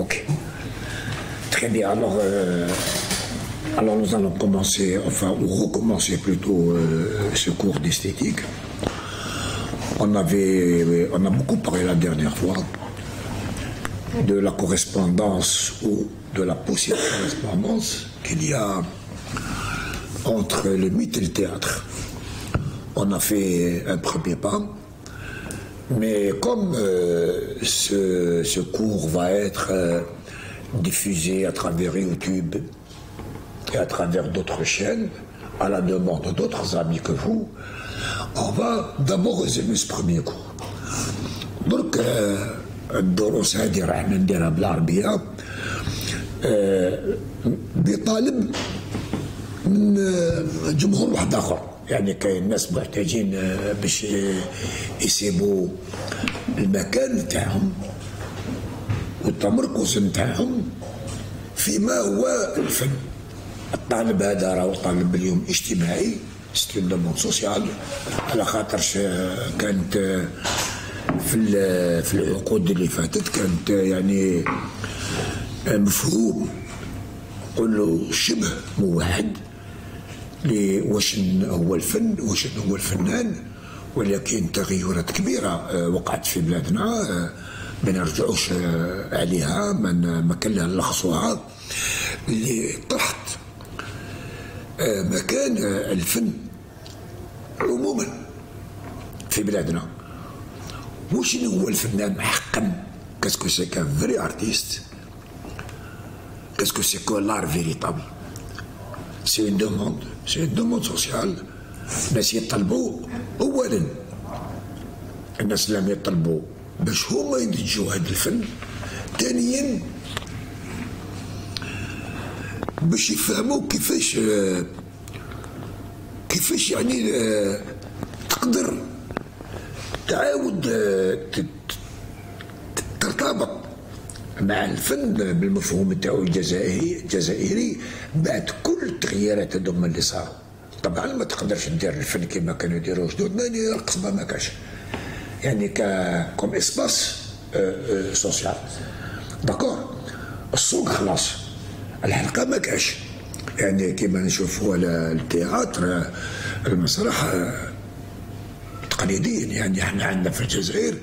Ok. Très bien. Alors nous allons commencer, enfin, ou recommencer plutôt ce cours d'esthétique. On a beaucoup parlé la dernière fois de la correspondance ou de la possible correspondance qu'il y a entre le mythe et le théâtre. On a fait un premier pas, mais comme ce cours va être diffusé à travers YouTube et à travers d'autres chaînes, à la demande d'autres amis que vous, on va d'abord résumer ce premier cours. Donc, الدروس هذه راح نديرها بالعربية بطالب من جمهور واحد آخر. يعني كاين ناس محتاجين باش يسيبوا المكان نتاعهم والتمركز نتاعهم فيما هو الفن. الطالب هذا راهو طالب اليوم اجتماعي، سي اون دوموند سوسيال، على خاطرش كانت في العقود اللي فاتت كانت يعني مفهوم قولوا شبه موحد واش هو الفن واش هو الفنان، ولكن تغيرات كبيره وقعت في بلادنا ما نرجعوش عليها، ما كان لها نلخصوها، اللي طرحت مكان الفن عموما في بلادنا. وشنو هو الفنان حقا؟ كاسكو سي كان فري ارتيست؟ كاسكو سي كو لار فيريتابل؟ سي اون دوموند سوسيال. الناس يطلبوا اولا، الناس لم يطلبوا باش هما ينتجوا هذا الفن، ثانيا باش يفهموا كيفاش يعني تقدر تعاود ترتبط مع الفن بالمفهوم تاعو الجزائري بعد كل التغييرات هذوما اللي صاروا. طبعا ما تقدرش دير الفن كما كانوا يديروا جدودنا، يعني القصبه ما كاش، يعني كوم اسباس سوسيال. داكور، السوق خلاص، الحلقه ما كاش، يعني كما نشوفوا التياتر المسرح تقليديا. يعني احنا عندنا في الجزائر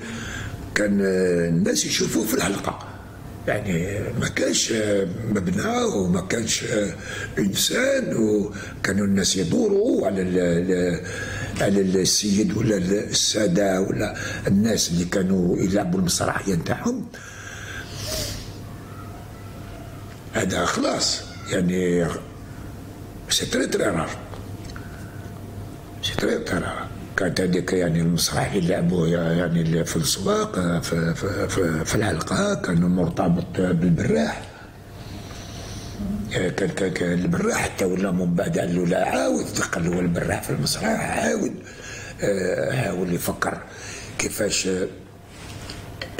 كان الناس يشوفوه في الحلقه، يعني ما كانش مبنى وما كانش انسان، وكانوا الناس يدوروا على السيد ولا الساده ولا الناس اللي كانوا يلعبوا المسرحيه نتاعهم. هذا خلاص، يعني سي تري تري رار، سي تري تري رار. كانت هذيك يعني المسرح اللي لعبوه يعني في السواق في الحلقه كان مرتبط بالبراح. كان البراح حتى ولا من بعد قالوا لا عاود دخل هو البراح في المسرح، حاول يفكر كيفاش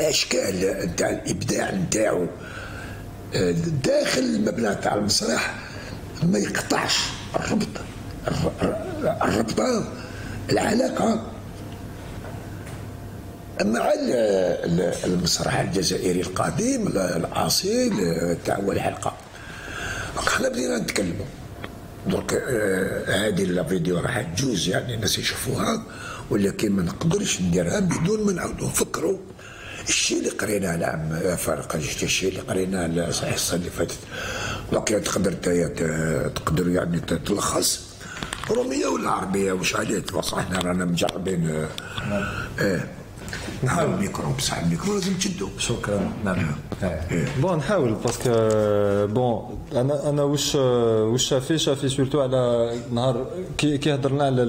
اشكال نتاع الابداع نتاعو داخل المبنى تاع المسرح ما يقطعش الربطه العلاقه مع المسرح الجزائري القديم الاصيل تاع اول حلقه. احنا بدينا نتكلموا دونك هذه الفيديو راح تجوز يعني الناس يشوفوها، ولكن ما نقدرش نديرها بدون ما نعاودوا نفكروا الشيء اللي قريناه العام فارق، الشيء اللي قريناه صحيح السنه اللي فاتت. دونك تقدر يعني تلخص رومية ولا عربية واش عليك؟ بصح احنا رانا مجربين. نحاول الميكرو، بصح الميكرو لازم تشدو. شكرا. نعم. بون نحاول باسكو بون انا واش شافي سورتو على نهار كي هضرنا على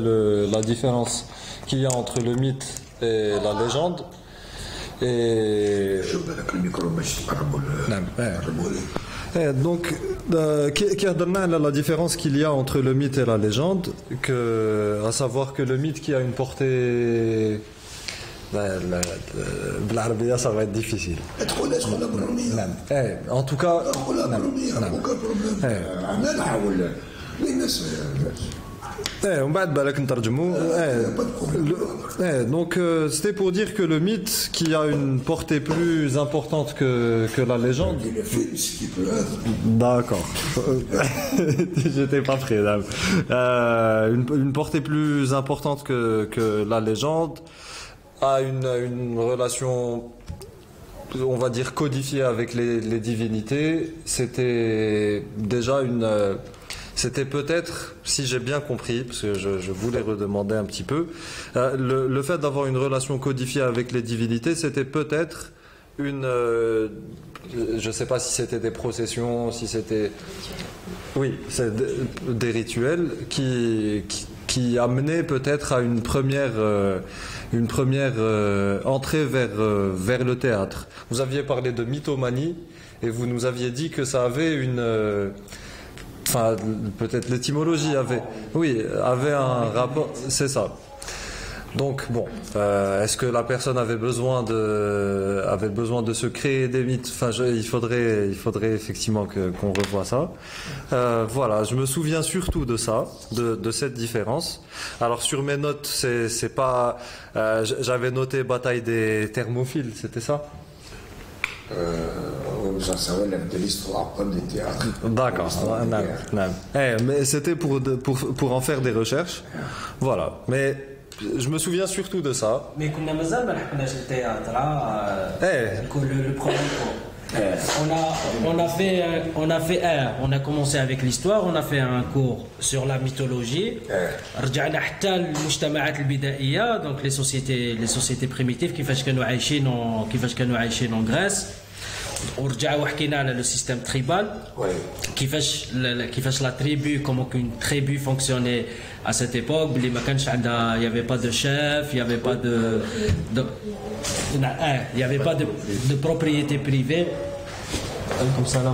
لا ديفيرونس كي y a entre le mythe et la légende. شوف بالك الميكرو باش تقربوا. نعم. Donc, qui a donné la différence qu'il y a entre le mythe et la légende, à savoir que le mythe qui a une portée, بالعربية ça va être difficile. En tout cas, Donc c'était pour dire que le mythe qui a une portée plus importante que la légende. D'accord. J'étais pas prêt. Une portée plus importante que la légende a une relation, on va dire, codifiée avec les divinités. C'était déjà c'était peut-être, si j'ai bien compris, parce que je voulais redemander un petit peu, le fait d'avoir une relation codifiée avec les divinités, c'était peut-être je ne sais pas si c'était des processions, si c'était... Oui, c'est des rituels qui amenaient peut-être à une première entrée vers le théâtre. Vous aviez parlé de mythomanie et vous nous aviez dit que ça avait peut-être l'étymologie avait un rapport, c'est ça. Donc bon, est-ce que la personne avait besoin de se créer des mythes? Il faudrait effectivement qu'on revoie ça. Voilà, je me souviens surtout de ça, de cette différence. Alors sur mes notes, c'est pas, j'avais noté bataille des thermophiles, c'était ça? Ça relève de l'histoire, pas du théâtre. D'accord. Mais c'était pour en faire des recherches. Voilà. Mais je me souviens surtout de ça. Mais كنا مازال ما لحقناش التياتر. Le premier cours. On a commencé avec l'histoire, on a fait un cours sur la mythologie. رجعنا حتى المجتمعات البدائية, donc les sociétés primitives كيفاش كانوا عايشين en Grèce. ورجعوا وحكينا على le système tribal. كيفاش la tribu, comment qu'une tribu fonctionnait à cette époque. il y avait pas de chef, il y avait pas de propriété privée. Comme ça là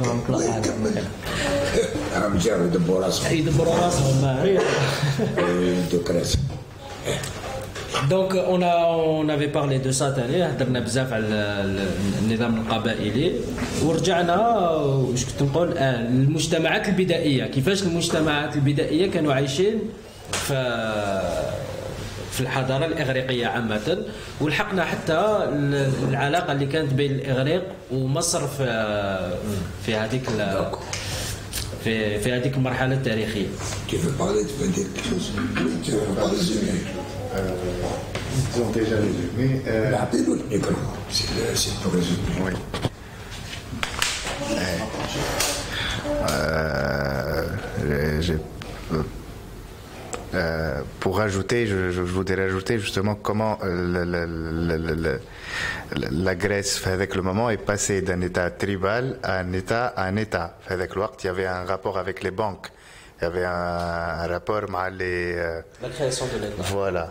Donc on avait parlé de ça تاني, هضرنا بزاف على النظام القبائلي ورجعنا واش كنت نقول المجتمعات البدائيه, كيفاش المجتمعات البدائيه كانوا عايشين في الحضاره الاغريقيه عامه, ولحقنا حتى العلاقه اللي كانت بين الاغريق ومصر في هذيك المرحله التاريخيه. كيف parler Ils ont déjà résumé. C'est pour résumer. Oui. Pour rajouter, je voudrais rajouter justement comment la Grèce, avec le moment, est passée d'un état tribal à un état. Avec le waqt, il y avait un rapport avec les banques. Il y avait un rapport avec la création de l'État. Voilà,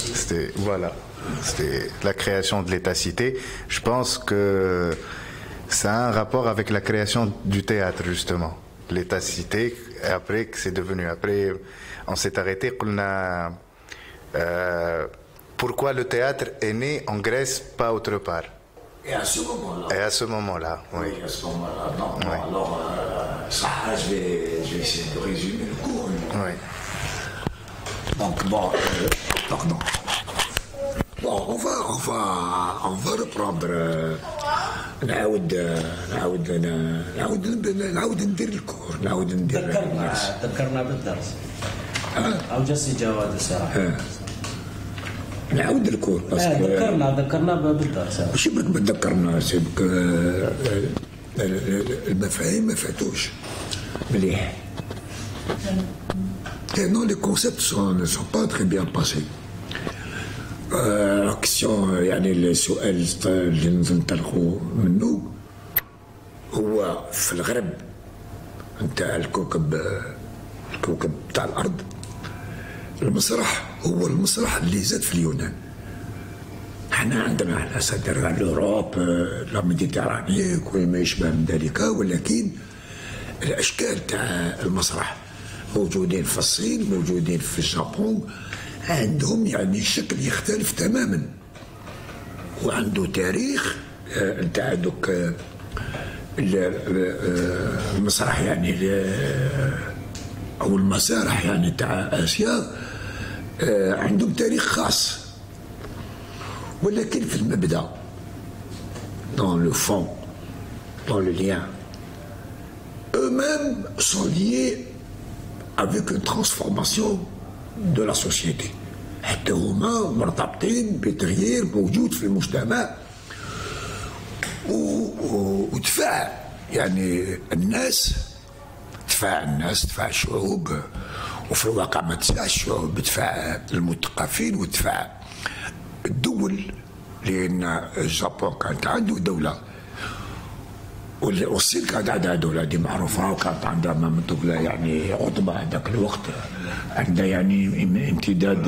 c'était la création de l'État-cité. Je pense que ça a un rapport avec la création du théâtre justement. L'État-cité, et après que c'est devenu. Après, on s'est arrêté. Pourquoi le théâtre est né en Grèce, pas autre part? Et à ce moment-là. Oui. À ce moment-là, non. Oui. Alors, ça, je vais essayer de résumer le cours. Oui. Donc, bon, pardon. Bon, on va reprendre. نعاود ندير الكور, ذكرنا بالدرس. أو جسي جواد الصراحة. نعاود الكور باسكو ذكرنا بالدرس. ماشي بك ما تذكرنا, سيبك المفاهيم ما فاتوش مليح. Non, les concepts ne sont pas très bien passés. الكسيون يعني السؤال اللي ننطلقوا منه هو في الغرب نتاع الكوكب تاع الارض. المسرح هو المسرح اللي زاد في اليونان. احنا عندنا على صدر لوروب لا ميديتيراني وكل ما يشبه من ذلك, ولكن الاشكال تاع المسرح موجودين في الصين, موجودين في اليابان, عندهم يعني الشكل يختلف تماما, وعنده تاريخ نتاع دوك المسرح يعني أو المسارح يعني تاع آسيا عندهم تاريخ خاص، ولكن في المبدأ dans le fond, dans le lien, eux-mêmes sont liés avec une transformation de la société. حتى هما مرتبطين بتغيير موجود في المجتمع ودفاع يعني الناس، دفاع الشعوب، وفي الواقع ما تدفعش الشعوب، دفاع المثقفين ودفاع الدول، لأن اليابان كانت عنده دولة والصين كانت عندها دولة دي معروفة، وكانت عندها دولة يعني عظمى ذاك الوقت، عندها يعني امتداد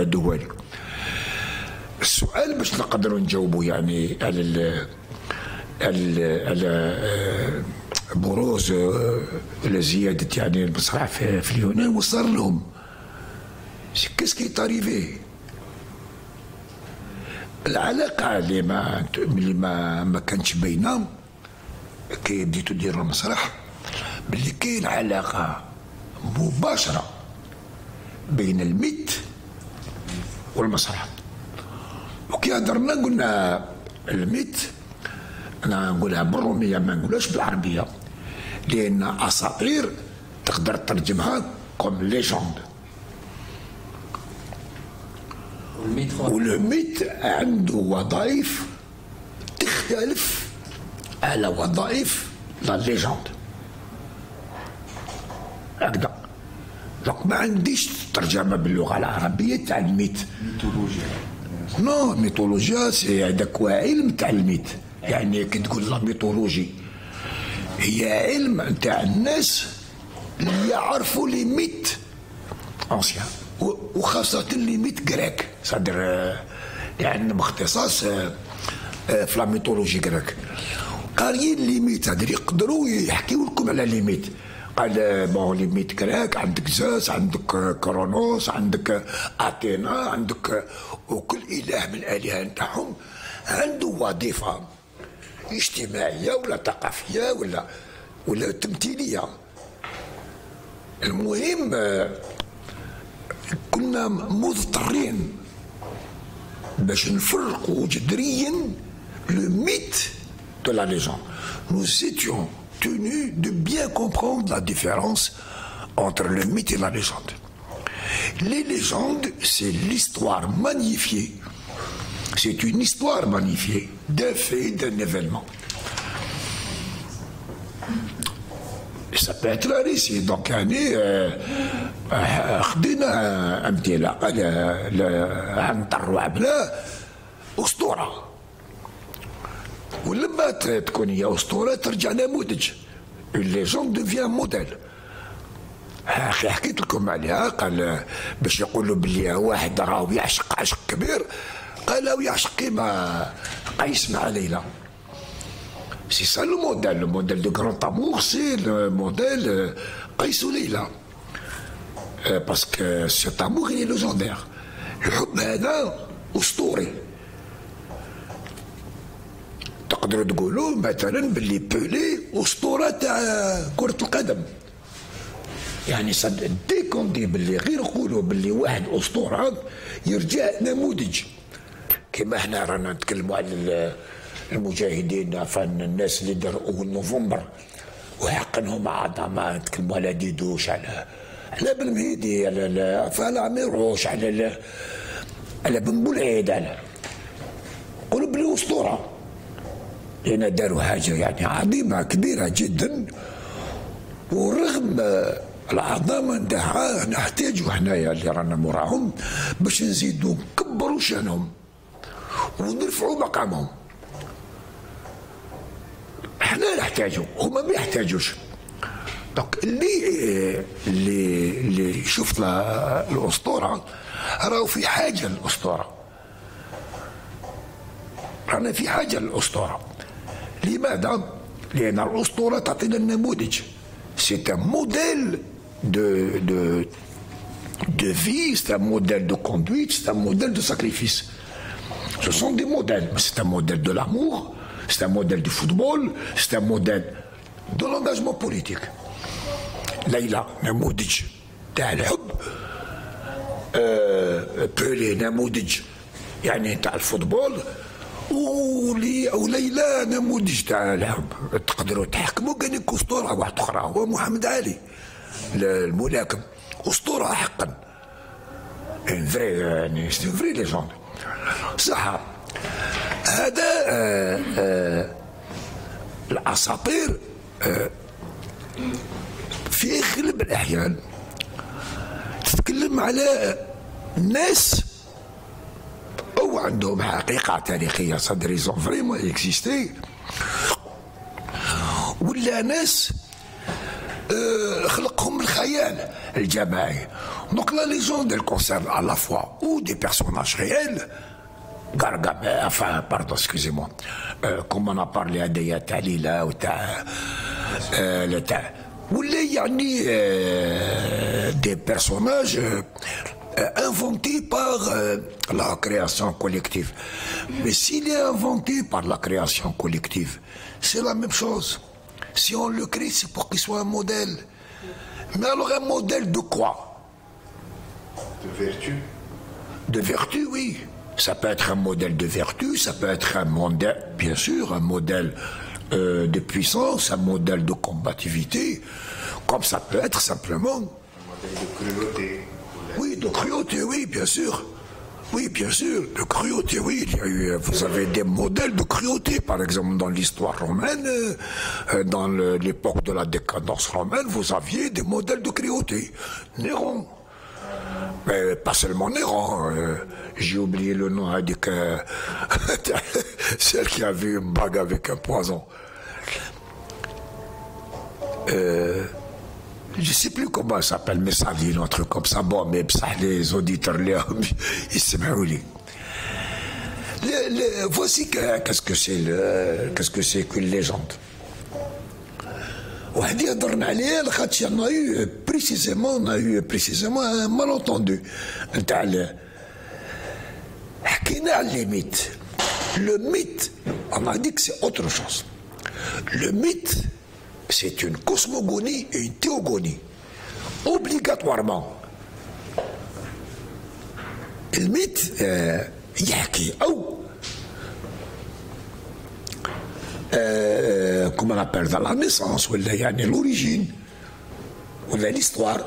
دولي. السؤال باش نقدروا نجاوبوا يعني على بروز زيادة يعني المسرح في اليونان وصار لهم كيسكي طاريفي. العلاقة اللي ما كانتش باينة كي بديتو ديروا المسرح، باللي كاين علاقة مباشرة بين الميت والمسرح. وكي هضرنا قلنا الميت، أنا نقولها بالرومية ما نقولهاش بالعربية، لأن أساطير تقدر ترجمها كوم ليجوند. والميت عنده وظائف تختلف على وظائف لا ليجوند هكذا. دونك ما عنديش ترجمة باللغة العربية تاع الميت. نو ميثولوجيا سي هذاك علم تاع الميت، يعني كي تقول لا ميثولوجي هي علم تاع الناس اللي يعرفوا لي ميت انسيان، وخاصة لي ميت غريك، صدر يعني باختصاص في لا ميثولوجي غريك قاريين لي ميت، هذا يقدروا يحكيوا لكم على لي ميت. قال بون لي ميت غريك عندك زاس، عندك كرونوس، عندك اثينا، عندك وكل اله من الالهه نتاعهم عنده وظيفه اجتماعيه ولا ثقافيه ولا تمثيليه. المهم كنا مضطرين باش نفرقوا جذريا لو ميت de la légende. Nous étions tenus de bien comprendre la différence entre le mythe et la légende. Les légendes, c'est l'histoire magnifiée. C'est une histoire magnifiée d'un fait, d'un événement. Ça peut être un récit. Donc, خدينا أمثلة عنتر وعبلة أسطورة، ولما تكون هي أسطورة ترجع نموذج. Une légende devient un modèle. حكيت لكم عليها، قال باش يقولوا بلي واحد راهو يعشق عشق كبير، قال يعشق كيما قيس مع ليلى. سي سا لو موديل دو كرون تامور، سي لو موديل قيس وليلى، باسكو سيت امور il est légendaire. الحب هذا أسطوري. تقدروا تقولوا مثلا باللي بولي أسطورة تاع كرة القدم، يعني صد ديكون دي باللي غير نقولوا باللي واحد أسطورة يرجع نموذج. كما احنا رانا نتكلموا على المجاهدين، فان الناس اللي داروا أول نوفمبر وحقنهم عظمة، نتكلموا على ديدوش، على بن مهيدي، على عميروش، على بن بولعيد، على قولوا بلي أسطورة، لأن داروا حاجة يعني عظيمة كبيرة جدا. ورغم العظمة نتاعها نحتاجوا حنايا اللي رانا موراهم باش نزيدوا نكبروا شانهم ونرفعوا مقامهم. احنا نحتاجوا، هما ما يحتاجوش. دونك اللي شفت الأسطورة راهو في حاجة للأسطورة، رانا في حاجة للأسطورة. لماذا؟ لأن الأسطورة تعطينا النموذج. C'est un modèle de vie, c'est un modèle de conduite, c'est un modèle de sacrifice. Ce sont des modèles. C'est un modèle de l'amour, c'est un modèle du football, c'est un modèle de l'engagement politique. Leïla, نموذج تاع الحب. بيلي نموذج يعني تاع الفوتبول. وليلى نموذج تاع الحب. تقدروا تحكموا كان يكون اسطوره واحده اخرى هو محمد علي الملاكم اسطوره حقا. ان فري يعني سي فري ليجوند. صح. هذا الاساطير في اغلب الاحيان تتكلم على ناس او عندهم حقيقه تاريخيه صدريزون فريمون اكزيستي، ولا ناس خلقهم الخيال الجماعي. دونك لا ليجوند elle concerne à la fois ou des personnages réels Gargamel, enfin pardon excusez-moi comme on a parlé هدايا تاع ليلى وتاع تاع ولا يعني des personnages inventé par la création collective. Mais s'il est inventé par la création collective, c'est la même chose. Si on le crée, c'est pour qu'il soit un modèle. Mais alors un modèle de quoi? De vertu. De vertu, oui. Ça peut être un modèle de vertu, ça peut être un modèle, bien sûr, un modèle de puissance, un modèle de combativité, comme ça peut être simplement... Un modèle de cruauté. Oui, de cruauté, oui, bien sûr. Oui, bien sûr, de cruauté, oui. Il y a eu, vous avez des modèles de cruauté, par exemple, dans l'histoire romaine, dans l'époque de la décadence romaine, vous aviez des modèles de cruauté. Néron. Mais pas seulement Néron. J'ai oublié le nom, hein, celle qui a vu une bague avec un poison. Je ne sais plus comment elle s'appelle, mais ça dit un truc comme ça. Bon, mais ça, les auditeurs, ils se mettent. Voici qu'est-ce que c'est qu'une légende. On a eu précisément un malentendu. Les mythes. Le mythe, on a dit que c'est autre chose. Le mythe, c'est une cosmogonie et une théogonie. Obligatoirement. Le mythe, yaki, comment on appelle dans la naissance, ou l'origine, ou l'histoire,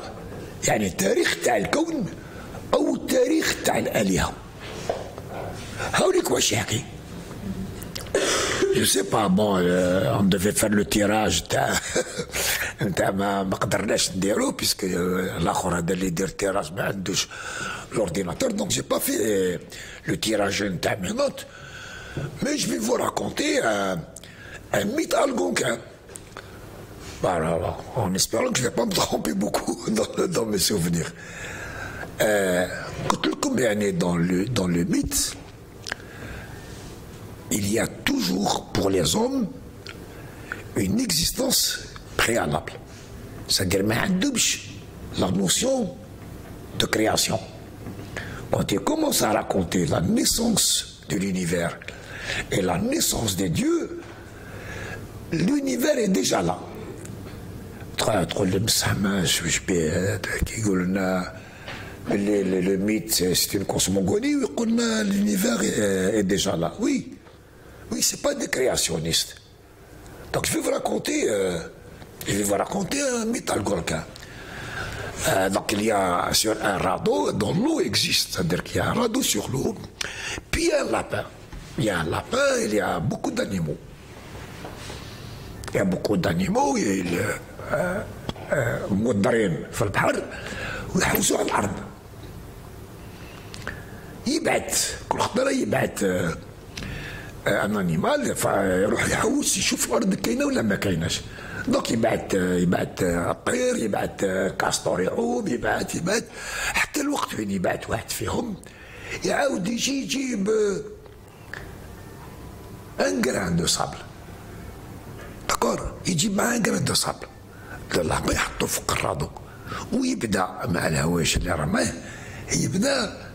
يعني التاريخ تاع الكون أو التاريخ تاع الآلهة. هاوليك واش يحكي. Je sais pas, bon, on devait faire le tirage ما قدرناش نديرو puisque الاخر هذا اللي يدير التيراج ما عندوش l'ordinateur, donc j'ai pas fait le tirage نتاع mes notes, mais je vais vous raconter un mythe algonquin. Voilà, en espérant que je ne vais pas me tromper beaucoup dans mes souvenirs. Dans le mythe, il y a toujours pour les hommes une existence préalable. C'est-à-dire la notion de création. Quand il commence à raconter la naissance de l'univers et la naissance des dieux, l'univers est déjà là. Le mythe, c'est une cosmogonie, l'univers est déjà là. Oui, c'est pas des créationnistes. Donc je vais vous raconter un mythe algonquin. Donc il y a sur un radeau dont l'eau existe, c'est-à-dire qu'il y a un radeau sur l'eau, puis il y a un lapin. Il y a un lapin, il y a beaucoup d'animaux. Il y a beaucoup d'animaux, مودرين في البحر ويحوسوا على الارض. يبعث كل خطره يبعث ان انيمال يروح يحوس يشوف الارض كاينه ولا ما كايناش. دونك يبعث الطير، يبعث كاستور يعوم، يبعث حتى الوقت فين يبعث واحد فيهم يعاود يجيب ان غران دو صابل. داكور، يجيب معاه ان غران دو صابل. اللحظة يحطه فوق الرادو ويبدا مع الهواش اللي رماه يبدا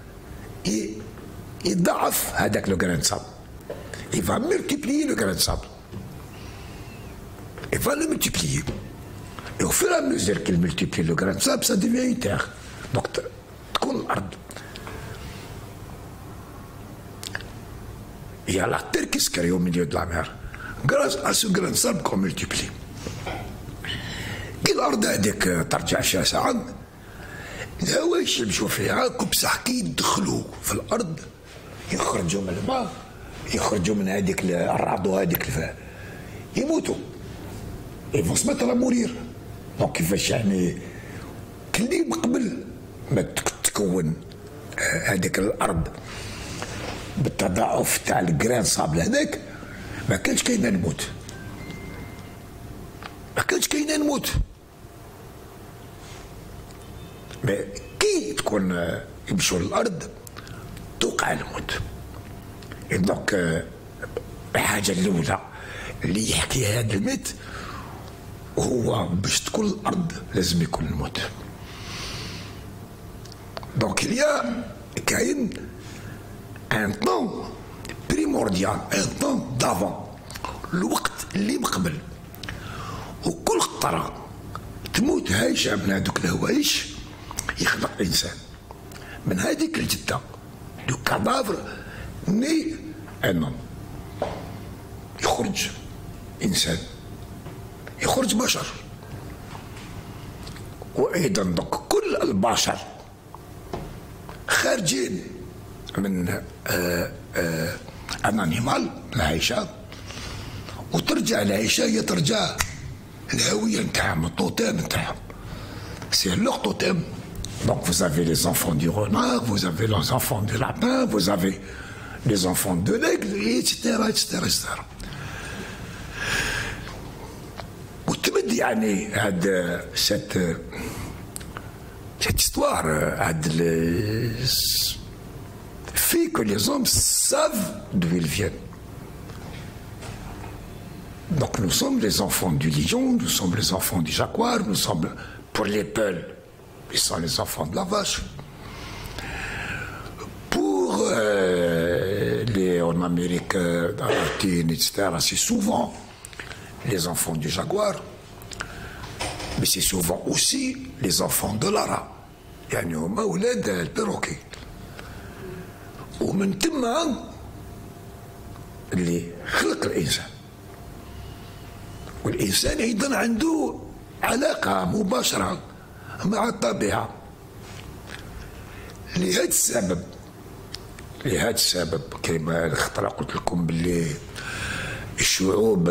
يضعف هذاك لو جران صاب. il va multiplier le grain de sable. Il va le multiplier. Et au fur et à mesure qu'il multiplie le grain de sable, ça devient une terre. Donc, il y a la terre qui se crée au milieu de la mer. Grâce à ce grain de sable qu'on multiplie. كي الأرض هذيك ترجع شاسعة الهوايش يمشوا فيها كبسح كي يدخلوا في الأرض يخرجوا من الماء يخرجوا من هذيك الرعد وهذيك يموتوا. Ils vont se mettre à mourir. Donc كيفاش يعني كلي قبل ما تكون هذيك الأرض بالتضاعف تاع الجران صابل هذاك ما كانش كاين نموت. ما كانش كاين نموت. مي كي تكون يمشوا للأرض توقع الموت. دونك الحاجة الأولى اللي يحكي هذا الميت هو باش تكون الأرض لازم يكون الموت. دونك اليا كاين ان طون بريمورديال ان طون دافون الوقت اللي مقبل وكل قطرة تموت هايشة من هذوك الهوايش يخلق إنسان من هذيك الجدة دو كادافر ني ان يخرج إنسان يخرج بشر. وأيضا دوك كل البشر خارجين من ان انيمال العيشه وترجع العيشه هي ترجع الهويه نتاعهم التوتيم نتاعهم سي لوغ توتيم. Donc vous avez les enfants du renard, vous avez les enfants du lapin, vous avez les enfants de l'aigle, etc. etc. وتمد يعني هاد cette histoire fait que les hommes savent d'où ils viennent. Donc nous sommes les enfants du lion, nous sommes les enfants du jaguar, nous sommes pour les peuls, ils sont les enfants de la vache. Pour en Amérique latine, etc., c'est souvent les enfants du jaguar. Mais c'est souvent aussi les enfants de l'ara. يعني هما أولاد البيروكي. ومن تما اللي خلق الإنسان. والإنسان أيضا عنده علاقة مباشرة مع الطبيعة. لهذا السبب كما خطرة قلت لكم باللي الشعوب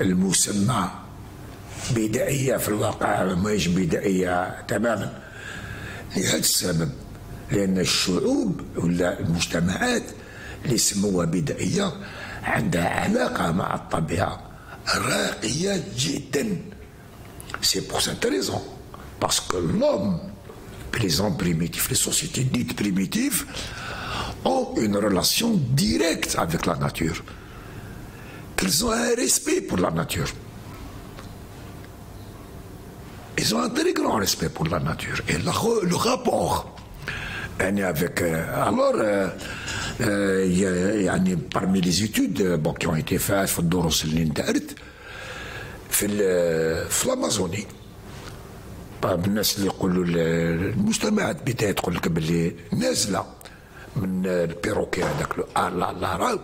المسمى بدائية في الواقع ماهيش بدائية تماما. لهذا السبب لأن الشعوب ولا المجتمعات اللي سموها بدائية عندها علاقة مع الطبيعة راقية جدا. C'est pour cette raison parce que l'homme, les hommes primitifs, les sociétés dites primitives ont une relation directe avec la nature. Qu'ils ont un respect pour la nature. Ils ont un très grand respect pour la nature. Et le rapport avec... alors, parmi les études qui ont été faites في الدروس اللي ندارت في الأمازوني الناس اللي يقولوا المجتمعات بداية تقول لك باللي نازلة من البيروكي هذاك الأعراب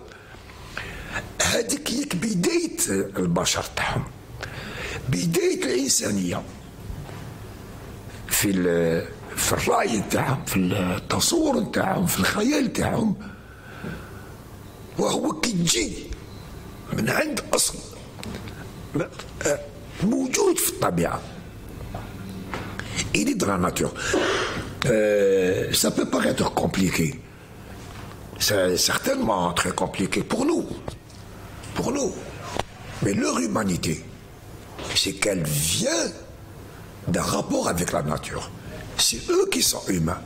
هذيك هي بداية البشر تاعهم بداية الإنسانية في الرأي تاعهم في التصور تاعهم في الخيال تاعهم وهو كي تجي من عند أصل موجود في الطبيعة. Il est dans la nature. Ça peut paraître compliqué. C'est certainement très compliqué pour nous. Pour nous. Mais leur humanité, c'est qu'elle vient d'un rapport avec la nature. C'est eux qui sont humains.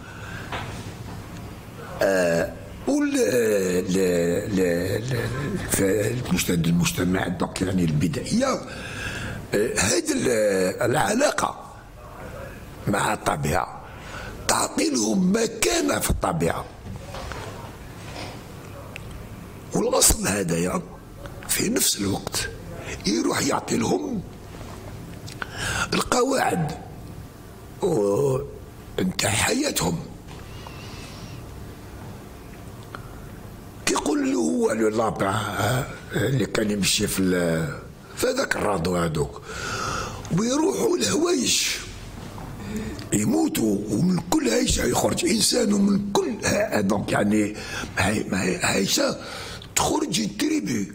المجتمع donc يعني البدائية هذه العلاقة مع الطبيعة تعطي لهم مكانة في الطبيعة والأصل هذايا في نفس الوقت يروح يعطي لهم القواعد نتاع حياتهم. كيقول له هو لو لابا اللي كان يمشي في هذاك الرادو هذوك ويروحوا الهوايش يموتوا ومن كل هيشة يخرج إنسان ومن كل دونك يعني هيشة تخرج التريبي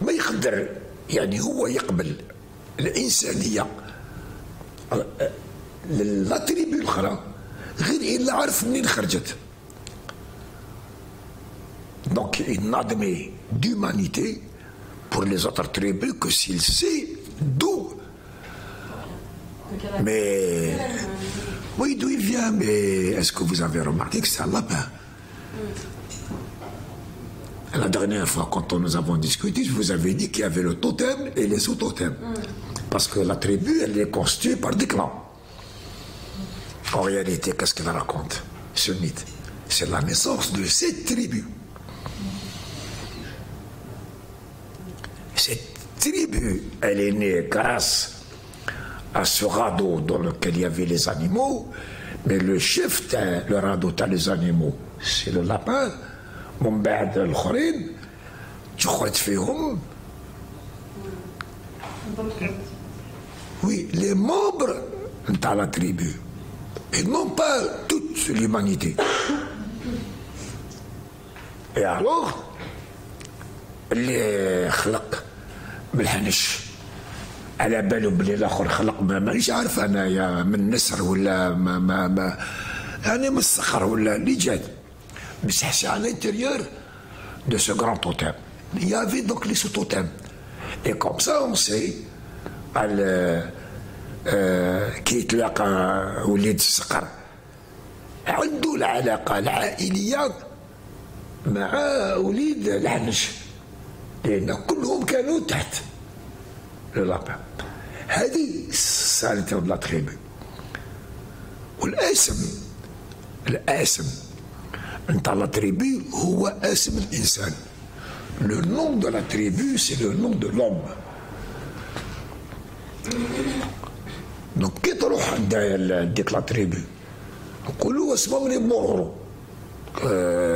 ما يقدر يعني هو يقبل الإنسانية لا تريبي الأخرى غير إلا عرف منين خرجت. Donc il n'admet d'humanité pour les autres tribus que s'il sait d'où. Mais oui, d'où il vient, mais est-ce que vous avez remarqué que c'est un lapin? La dernière fois, quand nous avons discuté, je vous avais dit qu'il y avait le totem et les sous-totems. Parce que la tribu, elle est constituée par des clans. En réalité, qu'est-ce qu'elle raconte, ce mythe? C'est la naissance de cette tribu. Cette tribu, elle est née grâce à ce radeau dans lequel il y avait les animaux, mais le chef, le radeau, t'as les animaux, c'est le lapin. من بعد الآخرين تخرج فيهم oui, les membres de la tribu et non pas toute l'humanité. Et alors اللي خلق بالحنش على باله بلي الاخر خلق مانيش عارف انايا من نسر ولا ما يعني من الصخر ولا اللي جات. بصح c'est à l'intérieur de ce grand totem. Il y avait donc les sous-totems. Et comme ça on sait كي يتلاقى وليد الصقر عنده العلاقة العائلية مع وليد الحنش لأن كلهم كانوا تحت لابان. هذه سالته لا تريبي. والاسم نتاع لا تريبي هو اسم الانسان. Le nom de la tribu, c'est le nom de l'homme. Donc كي تروح عند ديك لا تريبي نقولوا اسمهم لي بورورو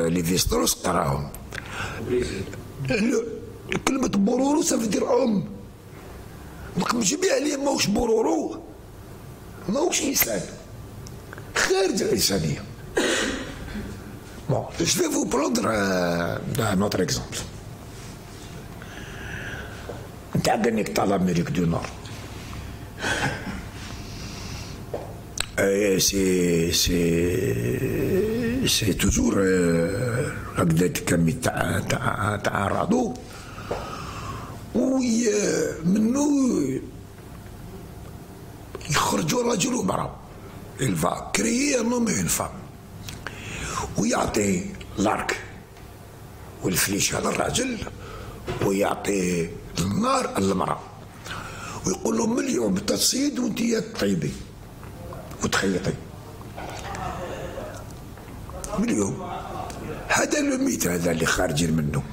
لي فيستروس قراهم. كلمة بورورو سافدير أم. دونك مجمع عليه ماهوش بورورو ماهوش إنسان خارج الإنسانية. Bon, je vais vous prendre un autre exemple. نتاع قنيك تاع l'Amérique du Nord. C'est toujours هكذا كمي تاع رادو ومنو يخرجوا راجل ومرأة. Il va créer un homme et une femme ويعطي الارك والفليشة للراجل ويعطي النار للمرأة ويقول لهم من اليوم تصيد وانتي تطيبي وتخيطي من اليوم. هذا الميت هذا اللي خارجين منه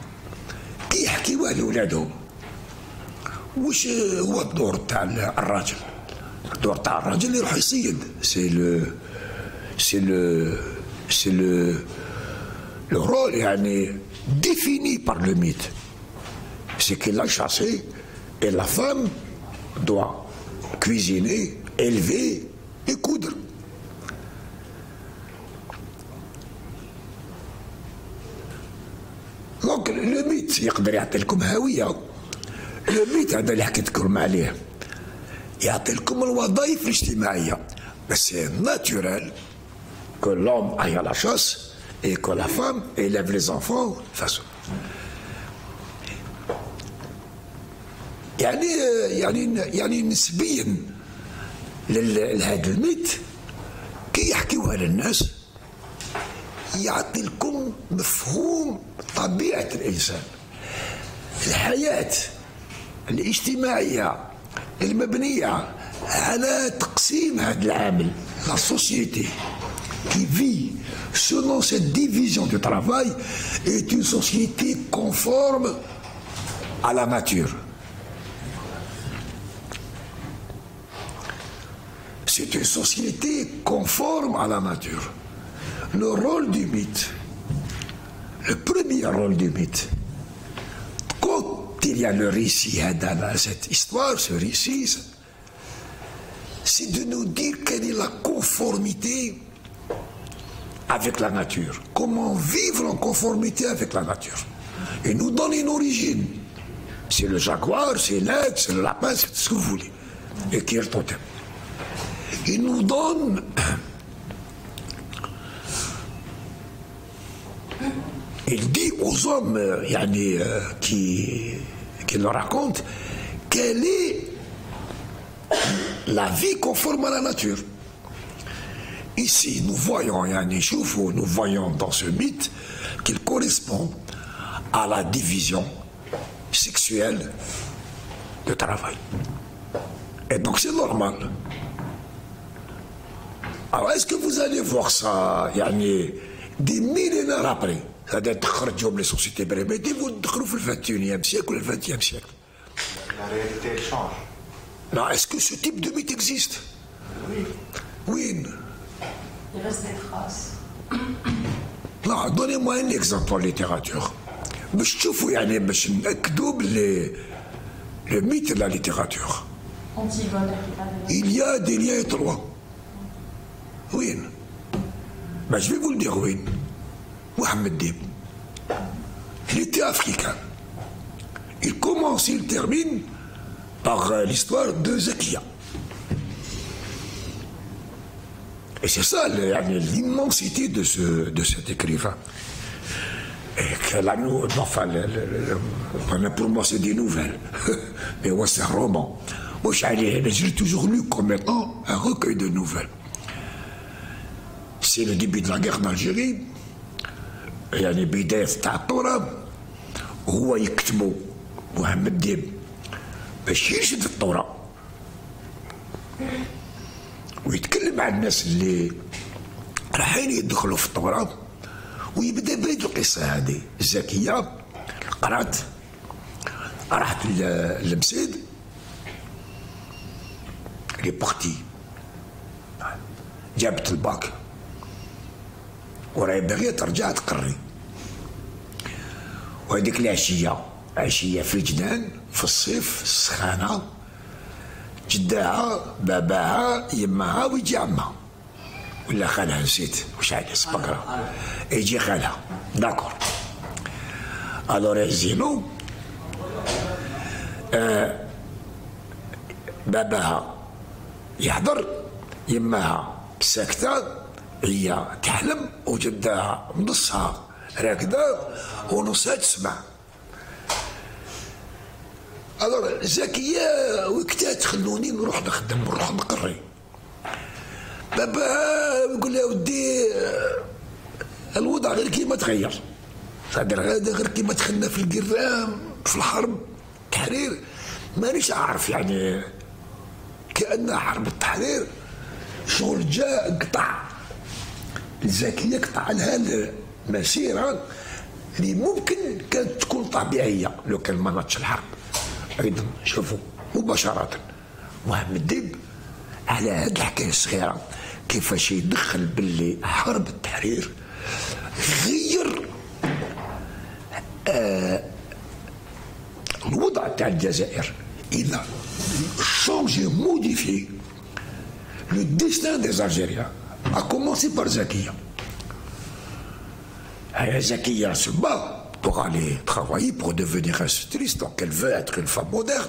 كي يحكيوه لولادهم وش هو الدور تاع الراجل. الدور تاع الراجل يروح يصيد. C'est le rôle يعني défini par le mythe. C'est qu'il a chassé et la femme doit cuisiner, élever et coudre. Donc le mythe يقدر يعطي لكم هوية. le mythe هذا اللي حكيت لكم عليه يعطي لكم الوظائف الاجتماعية. بس c'est naturel que l'homme aille à la chasse et que la femme élève les enfants façon. يعني نسبيا لهذا الميت كي يحكيوها للناس يعطي لكم مفهوم طبيعة الإنسان. الحياة الاجتماعية المبنية على تقسيم هذا العامل لا سوسيتي qui vit selon cette division du travail est une société conforme à la nature. C'est une société conforme à la nature. Le rôle du mythe, le premier rôle du mythe, quand il y a le récit dans cette histoire, ce récit, c'est de nous dire quelle est la conformité avec la nature. Comment vivre en conformité avec la nature. Et nous donne une origine. C'est le jaguar, c'est l'aigle, c'est le lapin, c'est ce que vous voulez. Et qui est le totem. Il nous donne... Il dit aux hommes qui le racontent quelle est la vie conforme à la nature. Ici, nous voyons dans ce mythe qu'il correspond à la division sexuelle de travail. Et donc c'est normal. Alors est-ce que vous allez voir ça des millénaires après? C'est-à-dire que les sociétés primitives vont dans le 21e siècle ou le 20e siècle. La réalité elle change. Non, est-ce que ce type de mythe existe? Oui. Oui. Il reste des traces. Non, donnez-moi un exemple en littérature. Le mythe de la littérature. Antigone. Il y a des liens étroits. Oui. Ben, je vais vous le dire, oui. Mohamed Dib. Il était africain. Il commence, il termine par l'histoire de Zakia. Et c'est ça l'immensité de cet écrivain. Et pour moi c'est des nouvelles. Mais ouais, c'est un roman. Moi je l'ai toujours lu comme étant un recueil de nouvelles. C'est le début de la guerre d'Algérie. يعني بداية تاع الثورة هو يكتبوا محمد ديب باش يشد الثورة ويتكلم مع الناس اللي رايحين يدخلوا في الثورة ويبدا بهذه القصة هذه زكية قرأت راحت لمسيد لي بارتي جابت الباك وراهي باغيه ترجع تقري وهذيك عشية في الجنان في الصيف السخانة جداها باباها يماها ويجي عمها ولا خالها نسيت واش عليه سبقرا يجي خالها داكور الور يزينو باباها يحضر يماها ساكته هي تحلم وجدها نصها راكده ونصها تسمع. الور زكيه وقتها تخلوني نروح نخدم نروح نقري. بابا يقول لها ودي الوضع غير كيما تغير. صادر هذا غير كيما دخلنا في القرام في الحرب التحرير مانيش عارف كأنها حرب التحرير شغل جاء قطع. الزكية قطع لها المسيرة اللي ممكن كانت تكون طبيعية لو كان ما ناضش الحرب. أيضا شوفوا مباشرة محمد ديب على هذه الحكاية الصغيرة كيفاش يدخل باللي حرب التحرير غير الوضع تاع الجزائر. Il a changé, modifié le destin des Algériens, à commencer par Zakia. Zakia se bat pour aller travailler, pour devenir institutrice, donc elle veut être une femme moderne.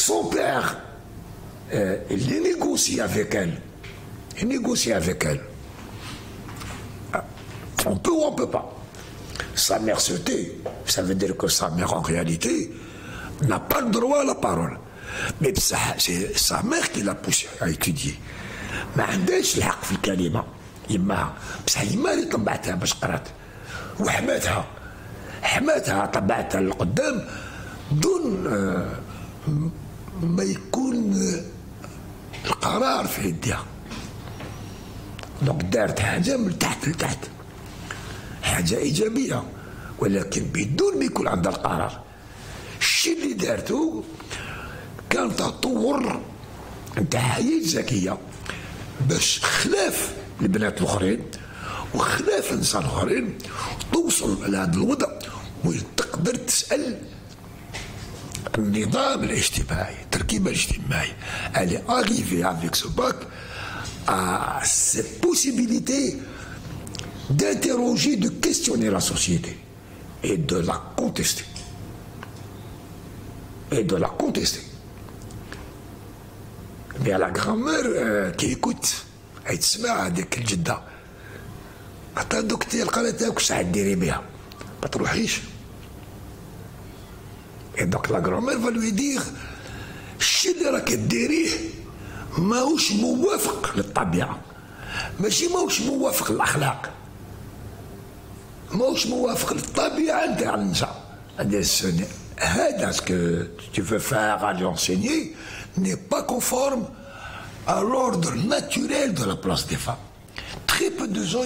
Son père, il négocie avec elle. Il négocie avec elle. On peut ou on ne peut pas. Sa mère se tait. Ça veut dire que sa mère, en réalité, n'a pas le droit à la parole. Mais c'est sa mère qui l'a poussé à étudier. ما عندهاش الحق في الكلمة يماها بصح يما اللي طبعتها باش قرات وحماتها طبعتها لقدام دون ما يكون القرار في يديها. دونك دارت حاجة من تحت لتحت، حاجة إيجابية، ولكن بدون ما يكون عندها القرار. الشيء اللي دارته كان تطور نتاع حياة ذكية باش خلاف البنات الآخرين وخلاف النساء الآخرين توصل لهذا الوضع وتقدر تسأل النظام الاجتماعي، التركيبة الاجتماعي. Elle est arrivée avec ce bac à cette possibilité d'interroger, de questionner la société et de la contester. Et de la contester. Mais à la grand-mère qui écoute, elle تسمع هذيك الجدة عطا دكتور قالت لها واش ديري بها؟ ما تروحيش. Et donc la grand-mère va lui dire الشيء اللي راك ديريه ماهوش موافق للطبيعة، ماشي ماهوش موافق للأخلاق، ماهوش موافق للطبيعة نتاع النساء. هذا ce que tu veux faire à lui enseigner n'est pas conforme à l'ordre naturel de la place des femmes. Très peu de gens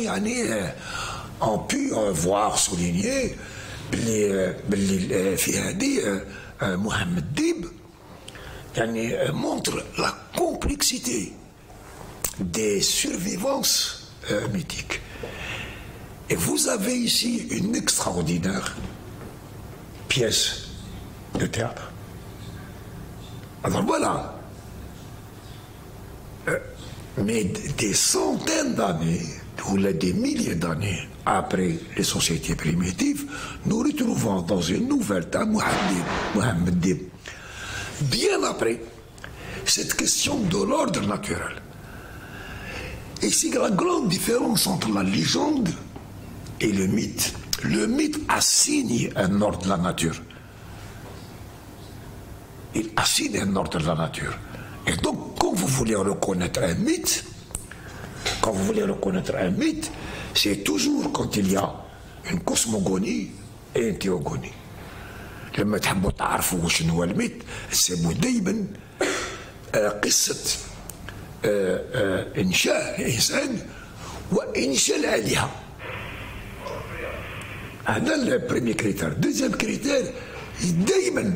ont pu voir souligner في هذه محمد ديب montre la complexité des survivances mythiques. Et vous avez ici une extraordinaire pièce de théâtre. Alors voilà. Mais des centaines d'années, ou des milliers d'années après les sociétés primitives, nous retrouvons dans une nouvelle temps Mohammed Dib. Bien après cette question de l'ordre naturel. Et c'est la grande différence entre la légende et le mythe. Le mythe assigne un ordre de la nature. Il assigne un ordre de la nature. Et donc, quand vous voulez reconnaître un mythe, c'est toujours quand il y a une cosmogonie et une théogonie. لما تحبوا تعرفوا شنو هو الميت تسموا دائما قصة إنشاء الإنسان وإنشاء الآلهة. هذا البريمي كريتير. دوزيام كريتير دائما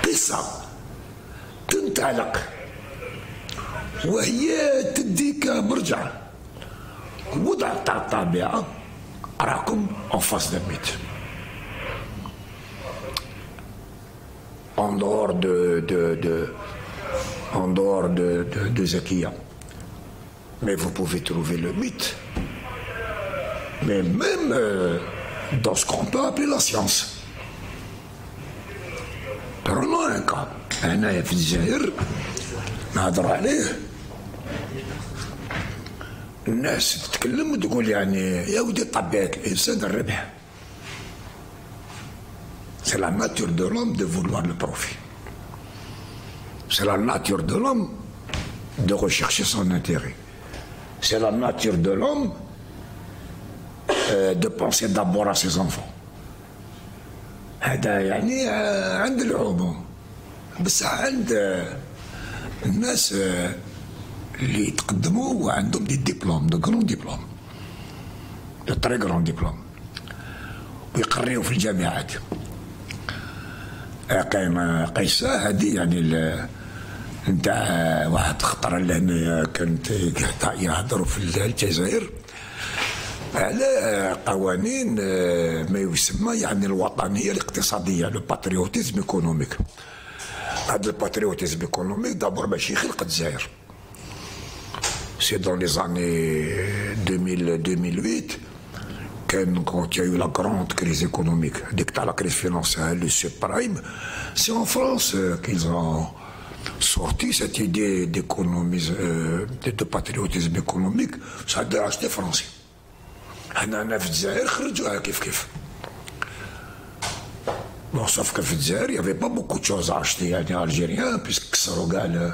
قصة تنطلق وهي تديك مرجع وضع تاع الطبيعة راكم en face d'un mythe. En dehors de Zakia. Mais vous pouvez trouver le mythe. Mais même dans ce qu'on peut appeler la science. Prenons un cas. أنا في الجزائر نهضر عليه الناس تتكلم وتقول يا ودي طبيعة الإنسان الربح. C'est la nature de l'homme de vouloir le profit. C'est la nature de l'homme de rechercher son intérêt. C'est la nature de l'homme de penser d'abord à ses enfants. هذا عند العموم. بس عند الناس اللي يتقدموا وعندهم دي ديبلوم دو كرون ديبلوم دو تري كرون ديبلوم ويقريوا في الجامعات. كاين قيسة هذه نتاع واحد خطرة لهنا كانت يهضروا في الجزائر على قوانين ما يسمى الوطنية الاقتصادية لو باتريوتيزم ايكونوميك. هذا الباتريوتيزم ايكونوميك دابور ماشي خلق الجزائر. C'est dans les années 2000-2008 quand il y a eu la grande crise économique, dès que la crise financière, le subprime, c'est en France qu'ils ont sorti cette idée d'économie, de patriotisme économique. Ça a déraché les Français. أنا في الجزائر خرجوها كيف. Bon, sauf que في الجزائر il y avait pas beaucoup de choses à acheter algériens puisque كسروا كاع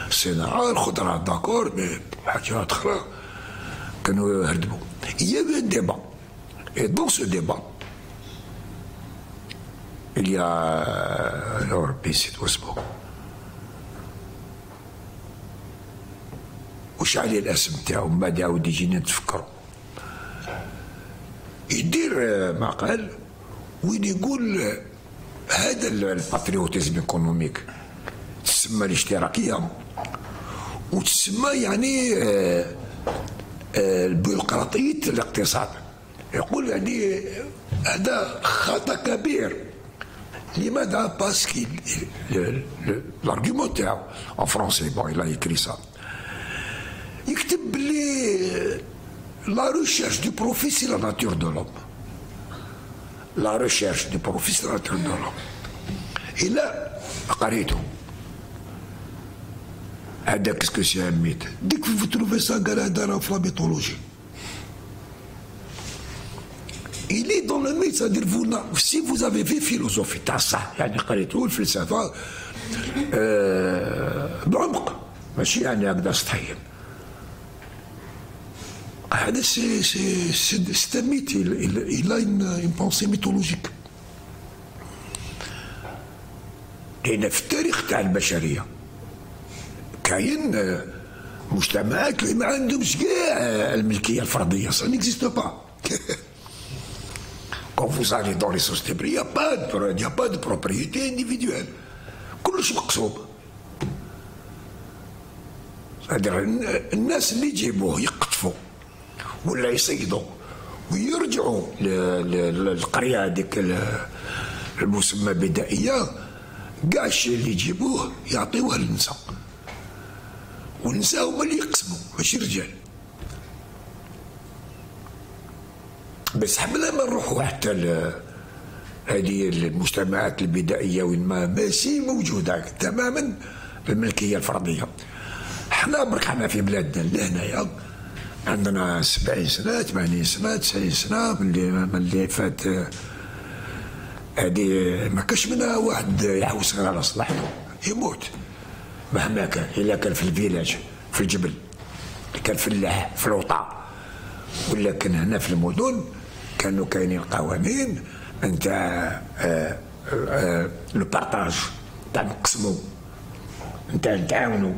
الصناعة الخضرة d'accord mais حاجات أخرى كانوا يهربوا. Il y avait un débat et dans ce débat il y a l'Europe واسمه وش عليه الاسم تاعو من بعد يعاود يجينا نتفكروا يدير مقال وين يقول هذا الباتريوتيزم ايكونوميك تسمى الاشتراكيه وتسمى يعني البيروقراطيه الاقتصاد. يقول يعني هذا خطا كبير. لماذا؟ باسكو l'argument تاعو en français bon il a écrit ça يكتب بلي la recherche du profit c'est la nature de l'homme. La recherche du profit c'est la nature de l'homme. إلا قريته هذا كسكو سي ان ميت ديك vous trouvez ça قال هذا راه في لا ميثولوجي. Il est dans le mythe, c'est-à-dire si vous avez vu philosophie تاع الصح يعني قريتو الفلسفه بعمق ماشي يعني هكذا سطحيا. هذا سي ان ميت il a une pensée mythologique. لأن في التاريخ تاع البشريه كاين مجتمعات اللي ما عندهمش كاع الملكيه الفرديه ça n'existe pas. Quand vous allez dans les sociétés, il n'y a pas de propriété individuelle. كلش مقسوم. c'est-à-dire الناس اللي يجيبوه يقطفوا ولا يصيدوا ويرجعوا للقريه هذيك المسمى بدائيه كاع الشيء اللي يجيبوه يعطيوه للنساء. والنساء هما اللي يقسموا ماشي رجال. بس بلا ما نروحوا حتى هذه المجتمعات البدائيه وين ما ماشي موجوده تماما الملكيه الفرديه. حنا برك حنا في بلادنا لهنايا عندنا 70 سنه 80 سنه 90 سنه من اللي فات هذه ما كاش منها واحد يحوس غير على صلاحته يموت مهما كان. الا كان في الفيلاج في الجبل كان فلاح في الوطا ولا كان هنا في المدن كانوا كاينين قوانين نتاع لو بارطاج تاع نقسموا نتاع نتعاونوا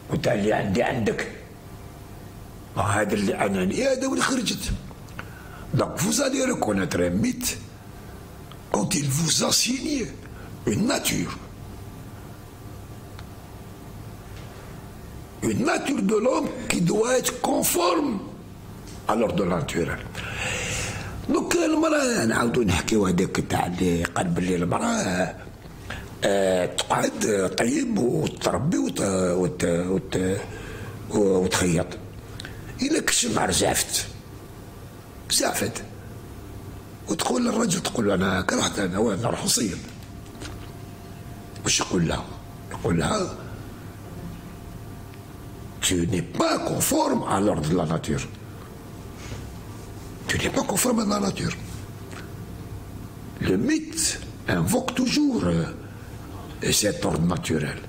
وتاع اللي عندي عندك. هذا اللي اناني هذا واللي خرجت. دونك vous allez reconnaître un mythe quand il vous assigne une nature. Une nature de l'homme qui doit être conforme à l'ordre naturel. Donc المرأة نعاودو نحكيو هذاك تاع اللي قال بلي المرأة تقعد طيب وتربي وتخيط. إلا كنت مع زعفت وتقول للرجل تقول له أنا كرهت أنا نروح نصيد. واش يقول لها؟ يقول لها tu n'es pas conforme à l'ordre de la nature. Tu n'es pas conforme à la nature. Le mythe invoque toujours cet ordre naturel.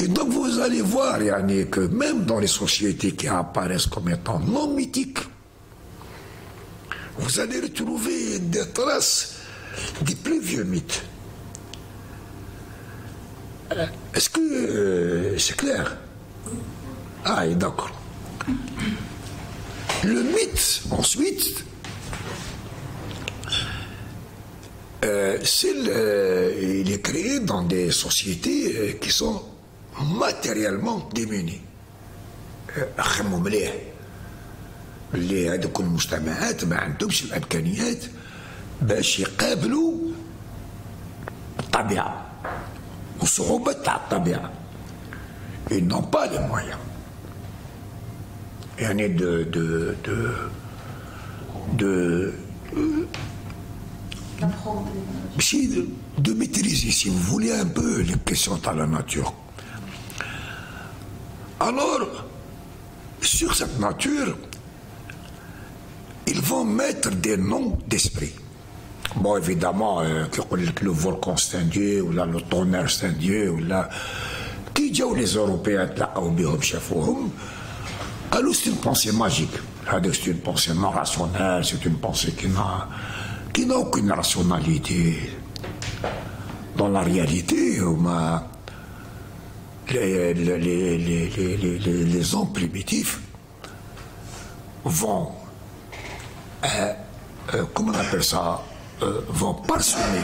Et donc vous allez voir yani, que même dans les sociétés qui apparaissent comme étant non mythiques, vous allez retrouver des traces des plus vieux mythes. Est-ce que c'est clair? Ah, d'accord. Le mythe, ensuite, il est créé dans des sociétés qui sont matériellement démunies. خموا مليح اللي هذوك المجتمعات ما عندهمش الامكانيات باش يقابلوا الطبيعه وصعوبه تاع الطبيعه. Ils n'ont pas les moyens. يعني de maîtriser, si vous voulez, un peu les questions à la nature. Alors, sur cette nature, ils vont mettre des noms d'esprit. Bon, évidemment, le volcan c'est un dieu, ou là, le tonnerre c'est un dieu, ou là, qui جاو les Européens تلاقاو بهم شافوهم قالوا c'est une pensée magique. C'est une pensée non rationnelle, c'est une pensée qui n'a qui n'a aucune rationalité. Dans la réalité, les hommes primitifs vont, comment on appelle ça, vont parsemer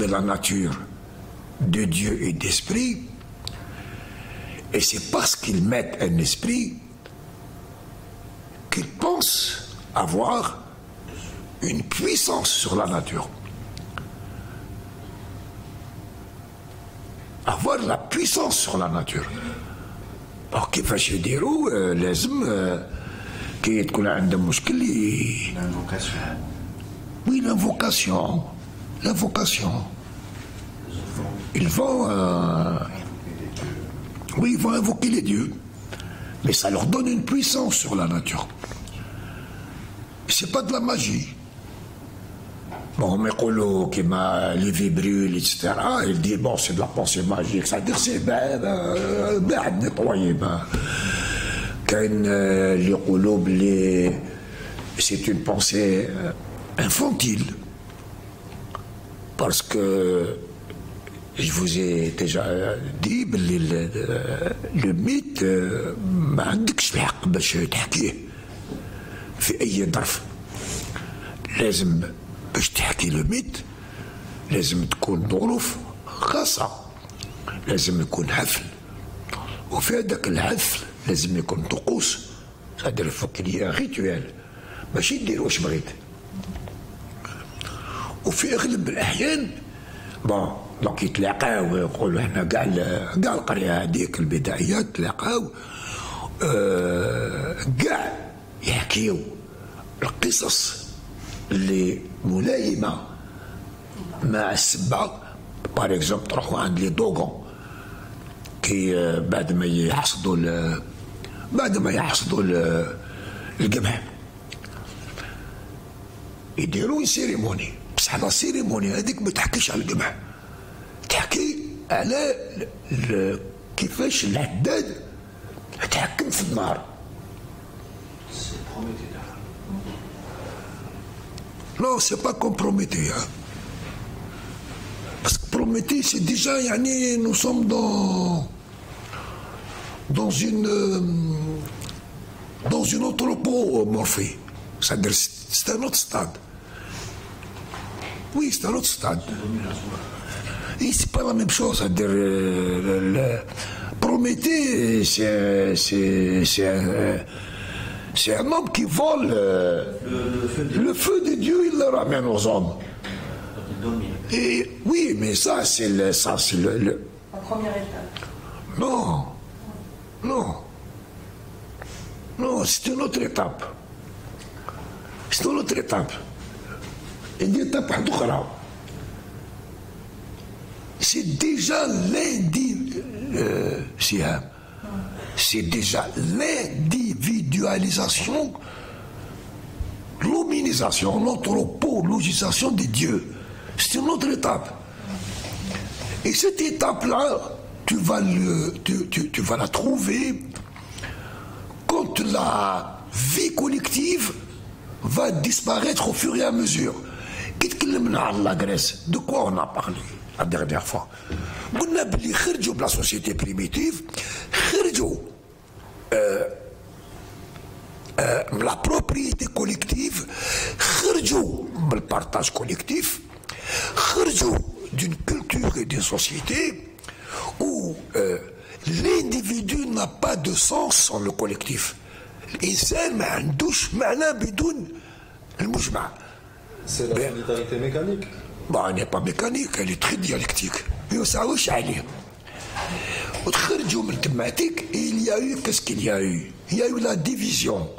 la nature de Dieu et d'esprit, et c'est parce qu'ils mettent un esprit qu'ils pensent avoir une puissance sur la nature. Avoir la puissance sur la nature. Alors كيفاش يديروا لازم كي تكون عندهم مشكل L'invocation. Oui, l'invocation. L'invocation. Ils vont oui, ils vont invoquer les dieux. Mais ça leur donne une puissance sur la nature. C'est pas de la magie. Bon, mais qui m'a les vibrule, etc. Il dit, bon, c'est de la pensée magique. C'est-à-dire, c'est nettoyé. C'est une pensée infantile. Parce que je vous ai déjà dit, le mythe, ما عندكش الحق باش تحكيه في أي ظرف. لازم باش تحكي لو ميت لازم تكون ظروف خاصة، لازم يكون حفل، وفي هذاك الحفل لازم يكون طقوس، c'est-à-dire faut qu'il y ait un rituel، ماشي دير واش بغيت. وفي أغلب الأحيان بون دونك يتلاقاو ويقولوا احنا كاع القرية هذيك البدائيات تلاقاو كاع يحكيو القصص اللي ملائمة مع السبة. باغ اكزومبل تروحوا عند لي دوغون كي بعد ما يحصدوا القمح يديروا سيريموني، بصح لا سيريموني هذيك ما تحكيش على القمح، تحكي على كيفاش الحداد تحكم في النار. Non, c'est pas comme Prométhée. Hein. Parce que Prométhée, c'est déjà, nous sommes dans une anthropomorphie. C'est-à-dire, c'est un autre stade. Oui, c'est un autre stade. Et c'est pas la même chose. C'est-à-dire, Prométhée, c'est un homme qui vole le feu de Dieu, il le ramène aux hommes. Et oui, mais ça, c'est le. La première étape. Non. Non, c'est une autre étape. C'est une autre étape. Et une étape à c'est déjà c'est déjà l'individualisation, l'hominisation, l'anthropologisation des dieux. C'est une autre étape. Et cette étape-là, tu vas la trouver quand la vie collective va disparaître au fur et à mesure. La Grèce, de quoi on a parlé la dernière fois? قلنا بلي خرجوا بلا société primitive، خرجوا la propriété collective، خرجوا بالpartage collectif، خرجوا d'une culture et d'une société où l'individu n'a pas de sens sans le collectif. الإنسان ما عندوش معنى بدون المجمع. C'est la solidarité mécanique. Bon, elle n'est pas mécanique, elle est très dialectique. Mais on s'arrange à lire. Il y a eu, qu'est-ce qu'il y a eu? Il y a eu la division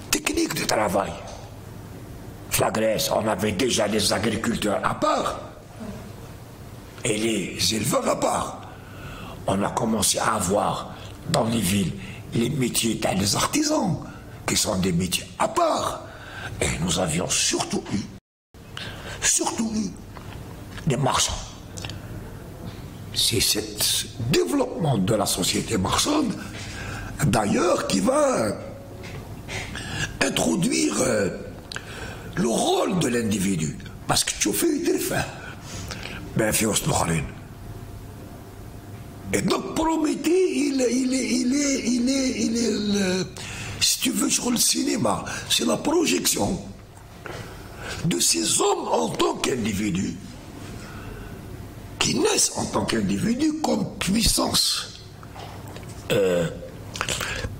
technique du travail. La Grèce, on avait déjà les agriculteurs à part et les éleveurs à part. On a commencé à avoir dans les villes les métiers des artisans, qui sont des métiers à part. Et nous avions surtout eu des marchands. C'est ce développement de la société marchande, d'ailleurs, qui va introduire le rôle de l'individu. Parce que tu fais une faire. Ben, fait au et donc Prométhée, il est si tu veux, sur le cinéma, c'est la projection de ces hommes en tant qu'individus, qui naissent en tant qu'individus comme puissance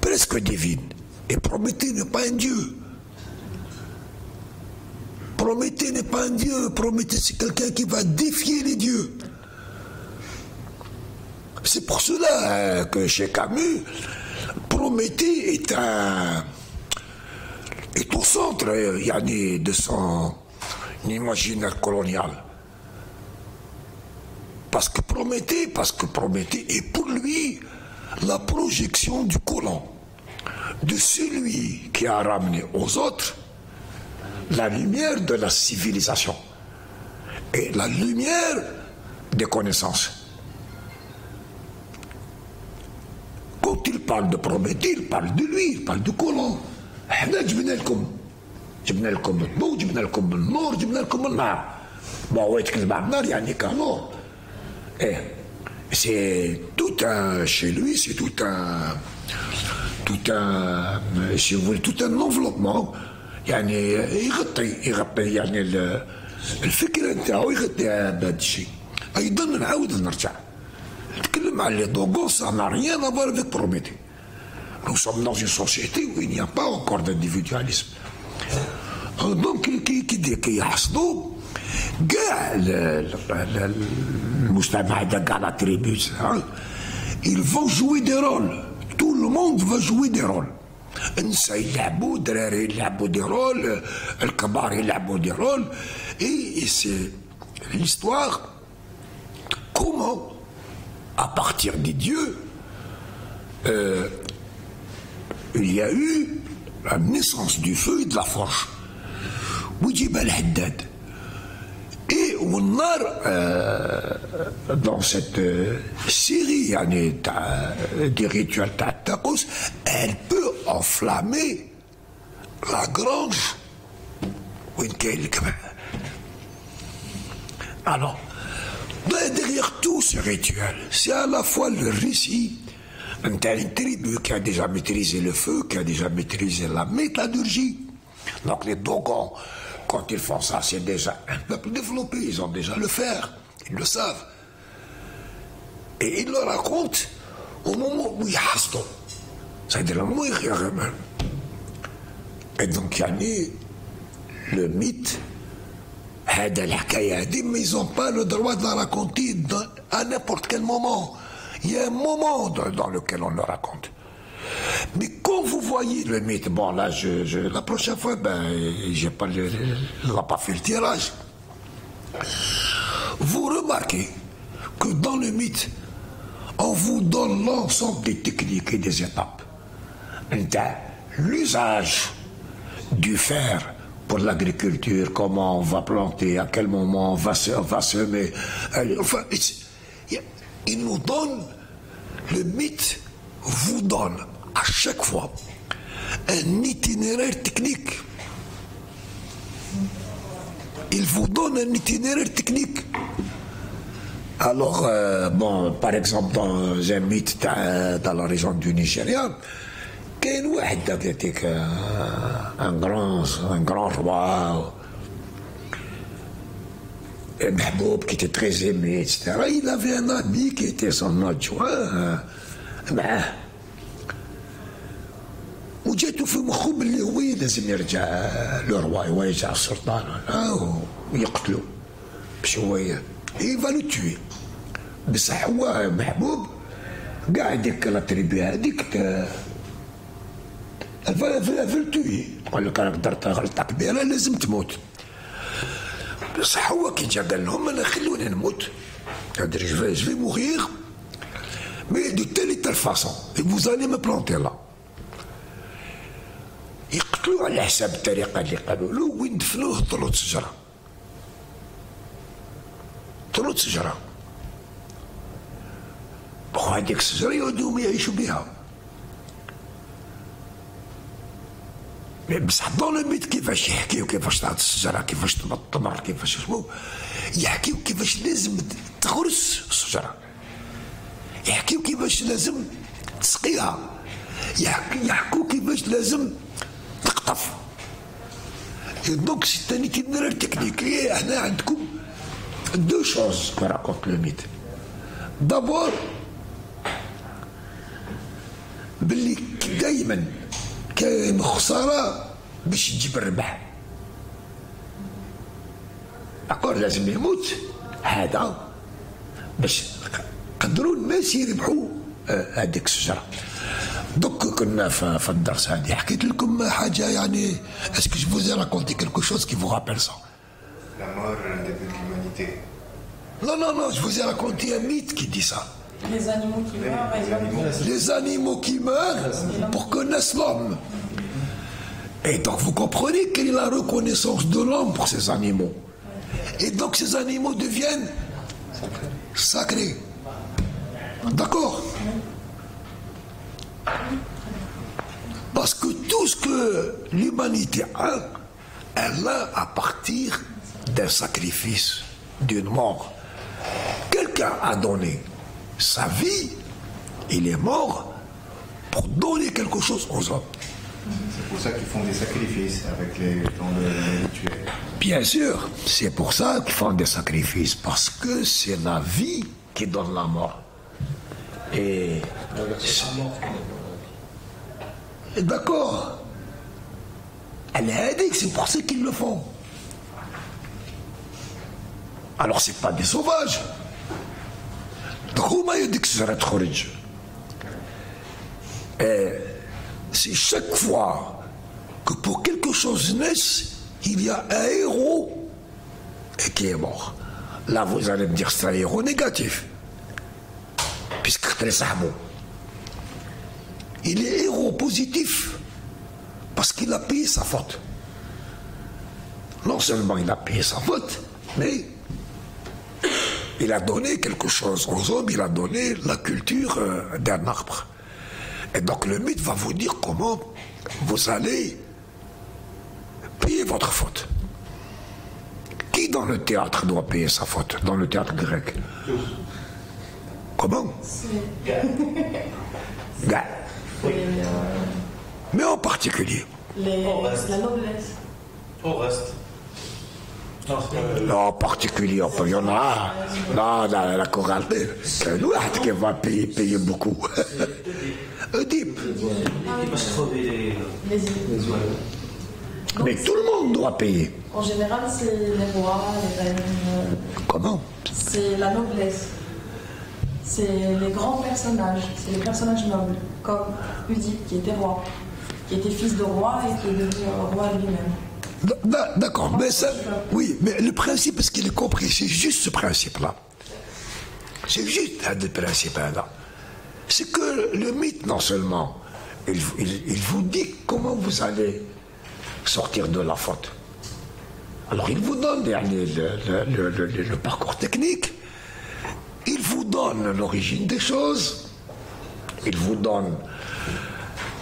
presque divine. Et Prométhée n'est pas un dieu. Prométhée n'est pas un dieu. Prométhée, c'est quelqu'un qui va défier les dieux. C'est pour cela que chez Camus, Prométhée est au centre de son imaginaire colonial. Parce que Prométhée est pour lui la projection du colon, de celui qui a ramené aux autres la lumière de la civilisation et la lumière des connaissances. Quand il parle de Prométhée, il parle de lui, il parle du colon. جبنا لكم الضوء، جبنا لكم النور، جبنا لكم النار. Bon, هو يتكلم عن النار يعني كنور. C'est tout un, chez lui, c'est tout un, si vous voulez, tout un enveloppement. يعني يغطي يعني الفكرة نتاعو يغطيها بهذا الشيء. أيضا نعاود نرجع نتكلم على لي دوغون ça n'a rien à voir avec Prométhée. Nous sommes dans une société où il n'y a pas encore d'individualisme. Donc كي يحصدوا كاع المجتمع هذا كاع لا تريبيوس ils vont jouer des rôles. Tout le monde va jouer des rôles. النساء يلعبوا، الدراري يلعبوا دي رول، الكبار يلعبوا دي رول. Et c'est l'histoire comment à partir des dieux il y a eu la naissance du feu et de la forge. ويجيب الحداد. Et والنار dans cette série يعني des rituels تاع الطقوس elle peut enflammer la grange وين كاين الكبع. Alors derrière tous ces rituels, c'est à la fois le récit d'une tribu qui a déjà maîtrisé le feu, qui a déjà maîtrisé la métallurgie. Donc les Dogons, quand ils font ça, c'est déjà un peuple développé, ils ont déjà le fer, ils le savent. Et ils le racontent au moment où ils hastent. C'est-à-dire le moment où ils remettent. Et donc il y a le mythe, mais ils n'ont pas le droit de la raconter à n'importe quel moment. Il y a un moment dans lequel on le raconte. Mais quand vous voyez le mythe, bon là, la prochaine fois, j'ai pas on n'a pas fait le tirage. Vous remarquez que dans le mythe, on vous donne l'ensemble des techniques et des étapes. L'usage du fer pour l'agriculture, comment on va planter, à quel moment on va semer. Enfin, il nous donne, le mythe vous donne à chaque fois un itinéraire technique. Il vous donne un itinéraire technique. Alors, bon, par exemple, dans un mythe dans la région du Nigeria, كاين واحد هكاك un grand roi محبوب qui était très aimé, etc. Il avait un ami qui était son adjoint معاه وجاته في مخه باللي هو لازم يرجع لو روا ويرجع السلطان ويقتلو باش هو il va le tuer. بصح هو محبوب قاعد ديك لا تريبي هذيك elle tuer. قال لك انا درت غلطه كبيره لازم تموت. بصح هو كي جا قال لهم انا خلوني نموت. je vais mourir mais de telle façon et vous allez me planter là. يقتلوه على حساب الطريقه اللي قالوا له وين دفنوه طلعت شجره. طلعت شجره. وهذيك الشجره يودوهم يعيشوا بها. بصح دون لو ميت كيفاش يحكيو كيفاش تعطي الشجره كيفاش تنبت التمر كيفاش شنو يحكيو كيفاش لازم تغرس الشجره يحكيو كيفاش لازم تسقيها يحكوا كيفاش لازم تقطف دونك سي تاني تيدير التكنيك هنا عندكم دو شوز كي راكونت لو ميت دابور باللي دايما كاين خساره باش تجيب الربح اكور لازم يموت هذا باش قدروا الناس يربحوا هذيك الشجره دوك كنا في الدرس هذه حكيت لكم حاجه يعني اسكو جو فوزي راكونتي كيلكو شوز كي فو رابيل سا La mort début de l'humanité. Non, non, non, je vous ai raconté un mythe qui dit ça. Les animaux qui meurent, Les animaux qui meurent pour connaître l'homme. Et donc vous comprenez quelle est la reconnaissance de l'homme pour ces animaux. Et donc ces animaux deviennent sacrés. D'accord? Parce que tout ce que l'humanité a, elle a à partir d'un sacrifice, d'une mort. Quelqu'un a donné sa vie, il est mort pour donner quelque chose aux hommes. C'est pour ça qu'ils font des sacrifices dans le rituel. Bien sûr, c'est pour ça qu'ils font des sacrifices, parce que c'est la vie qui donne la mort. Et d'accord. Elle a dit que c'est pour ça qu'ils le font. Alors c'est pas des sauvages. Donc comment il dit que ça تخرج? C'est chaque fois que pour quelque chose naisse, il y a un héros et qui est mort. Là vous allez me dire c'est un héros négatif. Puisque il est héros positif parce qu'il a payé sa faute. Non seulement il a payé sa faute, mais il a donné quelque chose aux hommes, il a donné la culture d'un arbre. Et donc le mythe va vous dire comment vous allez payer votre faute. Qui dans le théâtre doit payer sa faute? Dans le théâtre grec? Comment? Gars. Mais en particulier. la noblesse. Au reste. Non, en particulier, il y en a un. Non, la chorale, c'est un ouah qui va payer beaucoup. Oedipe. Les Mais tout le monde doit payer. En général, c'est les rois, les reines. Comment? C'est la noblesse. C'est les grands personnages. C'est les personnages nobles. Comme Oedipe, qui était roi. Qui était fils de roi et qui est devenu roi lui-même. D'accord, mais ça, oui, mais le principe, est-ce qu'il est compris? C'est juste ce principe-là. C'est juste le principe-là. C'est que le mythe, non seulement, il vous dit comment vous allez sortir de la faute. Alors il vous donne le parcours technique, il vous donne l'origine des choses, il vous donne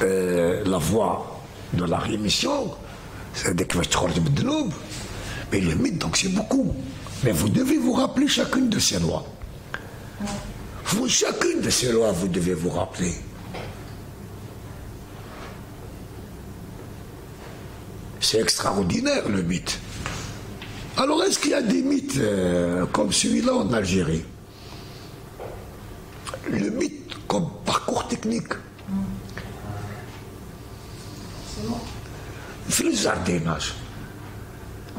la voie de la rémission. C'est-à-dire que mais le mythe, donc c'est beaucoup. Mais vous devez vous rappeler chacune de ces lois. Chacune de ces lois, vous devez vous rappeler. C'est extraordinaire le mythe. Alors est-ce qu'il y a des mythes comme celui-là en Algérie? Le mythe comme parcours technique. C'est le jardinage.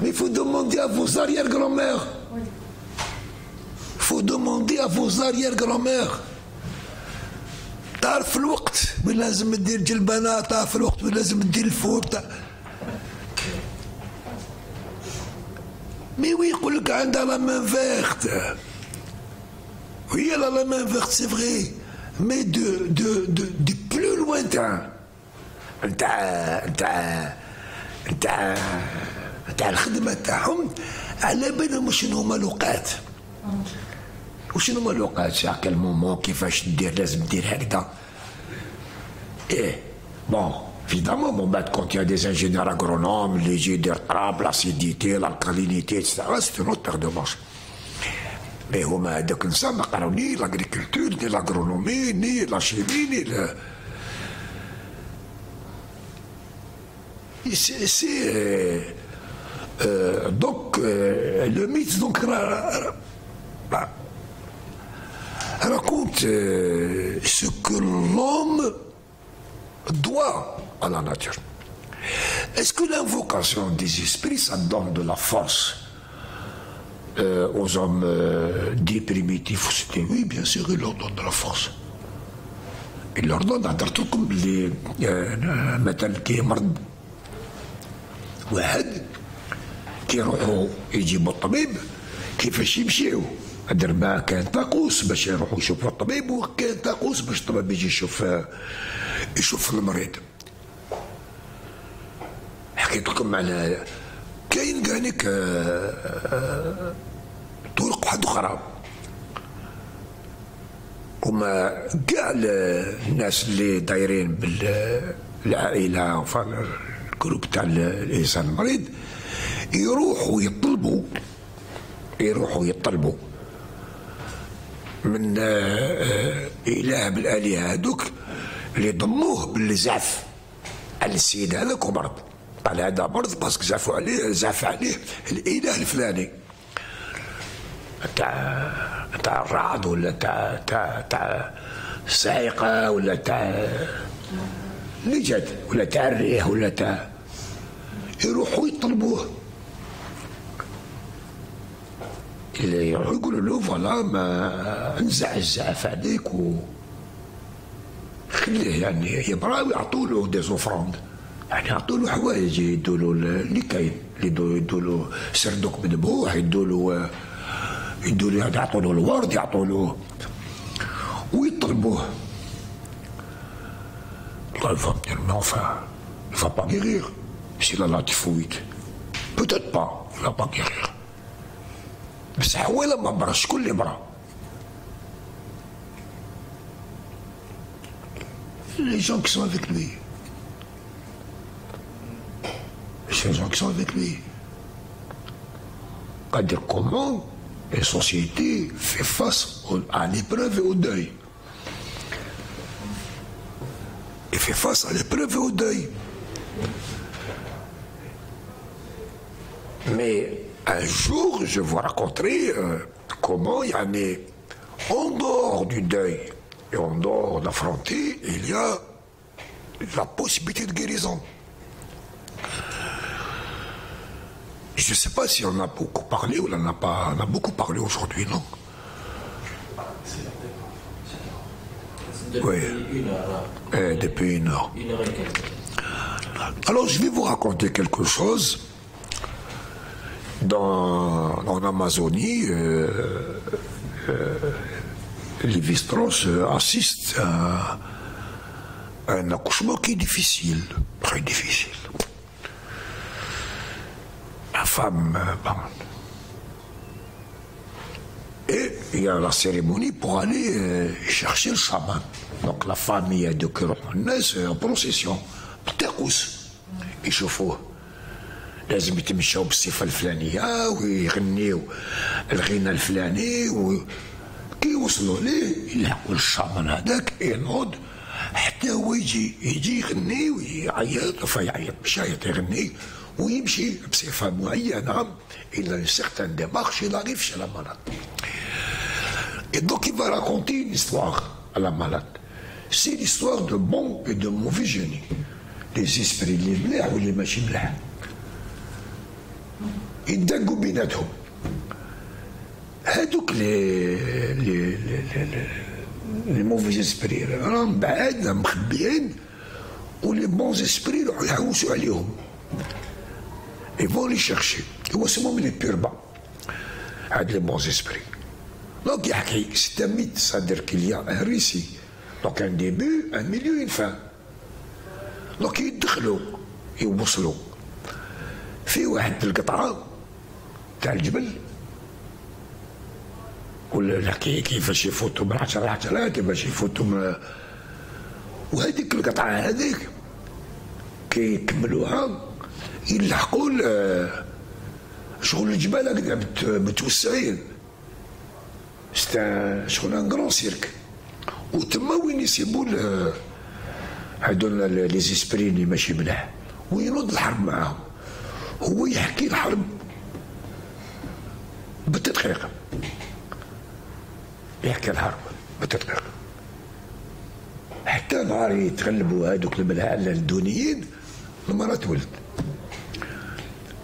Mais il faut demander à vos arrière-grand-mères. Il faut demander à vos arrière-grand-mères. تعرف الوقت وين لازم تدير جلبانة، تعرف الوقت وين لازم تدير الفوت. Mais oui, يقول لك عندها la main verte. Oui, elle a la main verte, c'est vrai. Mais de plus lointain. تاع الخدمه تاعهم على بالهم شنو هما الوقات وشنو هما الوقات شاع كل مومون كيفاش دير لازم دير هكذا ايه بون Évidemment, bon, ben, quand il y a des ingénieurs agronomes, les jets d'air trap, l'acidité, l'alcalinité, etc., c'est une autre paire de manches. Mais هما هذاك الانسان ما قراو ni l'agriculture, ni l'agronomie, ni la chimie, ni le. Donc le mythe donc raconte ce que l'homme doit à la nature. Est-ce que l'invocation des esprits, ça donne de la force aux hommes dits primitifs? Oui, bien sûr, il leur donne de la force. Il leur donne, comme les مثل كيمرض واحد كيروحوا يجيبوا الطبيب كيفاش يمشيو دربا كان طاقوس باش يروحوا يشوفوا الطبيب وكان طاقوس باش الطبيب يجي يشوف المريض. حكيت لكم على كاين كانك طرق واحد اخرى هما كاع الناس اللي دايرين بالعائله وفا الجروب تاع الانسان المريض يروحوا يطلبوا من اله بالالهه هذوك اللي ضموه باللي زعف على السيد هذاك ومرض. قال هذا مرض باسكو زعف عليه الاله الفلاني تاع الرعد ولا تاع الصاعقه ولا تاع اللي جات ولا تاع الريح ولا تاع يروحوا يطلبوه. اللي يروحوا يقولوا له فوالا ما انزع الزعف عليك خليه يعني يبرا ويعطوا له دي زوفروند يعني يعطوا له حوايج يدوا له اللي كاين اللي يدوا له سردوك مذبوح يدوا له يعطوا له الورد يعطوا له ويطلبوه. Là, il va me dire, mais enfin, il ne va pas guérir s'il a la typhoïde. Peut-être pas, il ne va pas guérir. بس حواله ما برا شكون اللي برا؟ Les gens qui sont avec lui. Les gens qui sont avec lui. C'est-à-dire comment une société fait face à l'épreuve et au deuil. Et fait face à l'épreuve et au deuil. Mais un jour, je vous raconterai comment il y en est en dehors du deuil et en dehors de la frontière, il y a la possibilité de guérison. Je ne sais pas si on a beaucoup parlé ou on n'a pas. On a beaucoup parlé aujourd'hui, non? Oui. Depuis une heure. Alors, je vais vous raconter quelque chose. En Amazonie, Lévi-Strauss assiste à un accouchement qui est difficile, très difficile. La femme, et il y a la cérémonie pour aller chercher le chaman. Donc la famille de Kurones en procession. بتاقوس يشوفوه لازم يتمشاو بالصفه الفلانيه ويغنيو الغنى الفلاني وكي يوصلوا ليه يلحقوا الشامان هذاك ينوض حتى هو يجي يغني ويعيط فيعيط مش يعيط يغني ويمشي بصفه معينه الى une certaine démarche il arrive chez la malade. Et donc il va raconter une histoire à la malade. C'est l'histoire de bons et de mauvais génies. Les esprits اللي ملاح واللي ماشي ملاح يدقوا بيناتهم. هذوك لي موفي اسبري راهم بعاد مخبيين ولي بونز اسبري يروحوا يحوسوا عليهم. Ils vont les chercher. Ils vont se nommer les purs bas. Avec les bons esprits. Donc, c'est un mythe, c'est-à-dire qu'il y a un récit. Donc, un début, un milieu, une fin. Donc, يدخلوا يوصلوا في واحد القطعة تاع الجبل ولا كيفاش يفوتوا من 10 كيفاش يفوتوا وهذيك القطعة هذيك كي يكملوها يلحقوا شغل الجبال هكذا متوسعين. شغل ان كرون سيرك. وتما وين يسيبوا هادونا لي زيسبري اللي ماشي ملاح وينوض الحرب معاهم. هو يحكي الحرب بالتدقيق، يحكي الحرب بالتدقيق حتى نهار يتغلبوا هادوك الملاحة الدونيين المرأة تولد.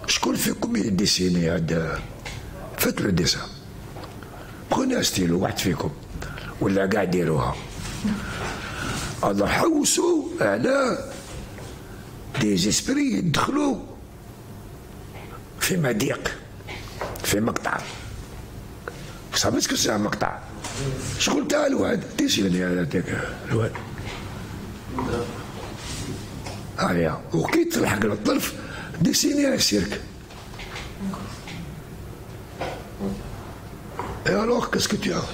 شكون فيكم يديسيني هذا فات لو ديسان؟ بخوني ستيلو واحد فيكم ولا كاع ديروها. الله حوسوا على دي زيسبري يدخلوا في مضيق، في مقطع. صافي سكو سي مقطع شغل تاع الواد ديسيني هذاك الواد. هيا وكي تلحق للطرف ديسيني السيرك. Et alors, qu'est-ce que tu as?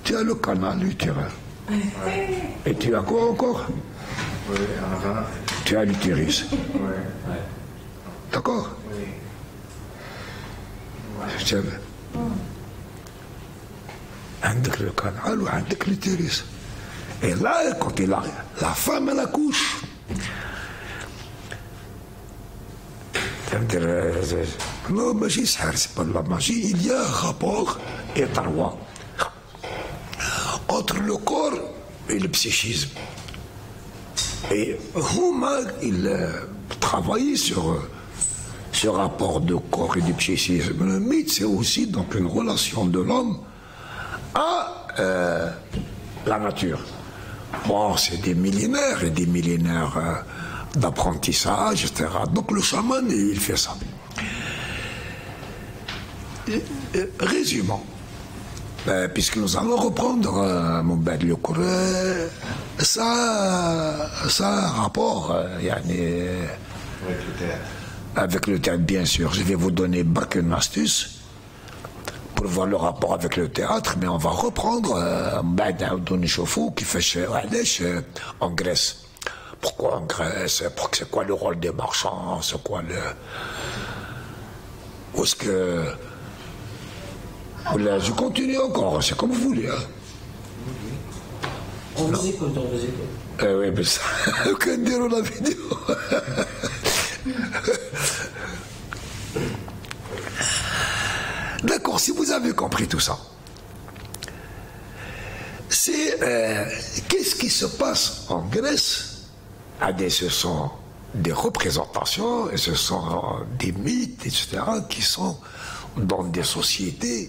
Tu as le canal utérin. Et tu as quoi encore? Tu as l'utérus. D'accord? عندك le canal ou عندك l'utérus. Et là, quand la femme elle accouche, non, ماشي سحر سي با ماشي. Il y a un rapport étroit entre le corps et le psychisme. Et Huma, il travaille sur ce rapport de corps et du psychisme. Le mythe, c'est aussi donc une relation de l'homme à la nature. Bon, c'est des millénaires et des millénaires d'apprentissage, etc. Donc le chaman, il fait ça. Résumons, puisque nous allons reprendre mon bad le courant, ça a un rapport avec le théâtre, bien sûr. Je vais vous donner une astuce pour voir le rapport avec le théâtre, mais on va reprendre qui fait en Grèce. Pourquoi en Grèce? C'est quoi le rôle des marchands? C'est quoi le... Où est-ce que... Là, je continue encore, c'est comme vous voulez. Hein. On vous écoute, on vous écoute. Oui, mais ça, aucun dire la vidéo. D'accord, si vous avez compris tout ça, c'est qu'est-ce qui se passe en Grèce? Ce sont des représentations et ce sont des mythes, etc., qui sont dans des sociétés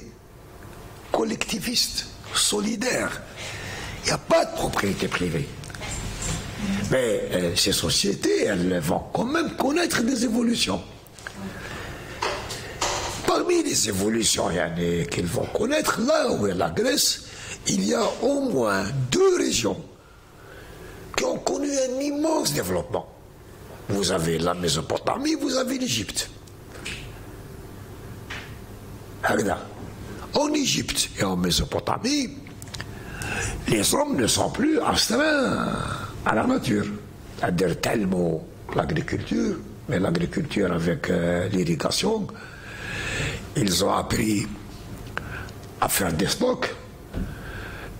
collectivistes, solidaires. Il n'y a pas de propriété privée. Mais ces sociétés, elles vont quand même connaître des évolutions. Parmi les évolutions qu'ils vont connaître, là où est la Grèce, il y a au moins 2 régions qui ont connu un immense développement. Vous avez la Mésopotamie, vous avez l'Égypte. En Égypte et en Mésopotamie, les hommes ne sont plus astreints à la nature. C'est-à-dire tellement l'agriculture, mais l'agriculture avec l'irrigation, ils ont appris à faire des stocks,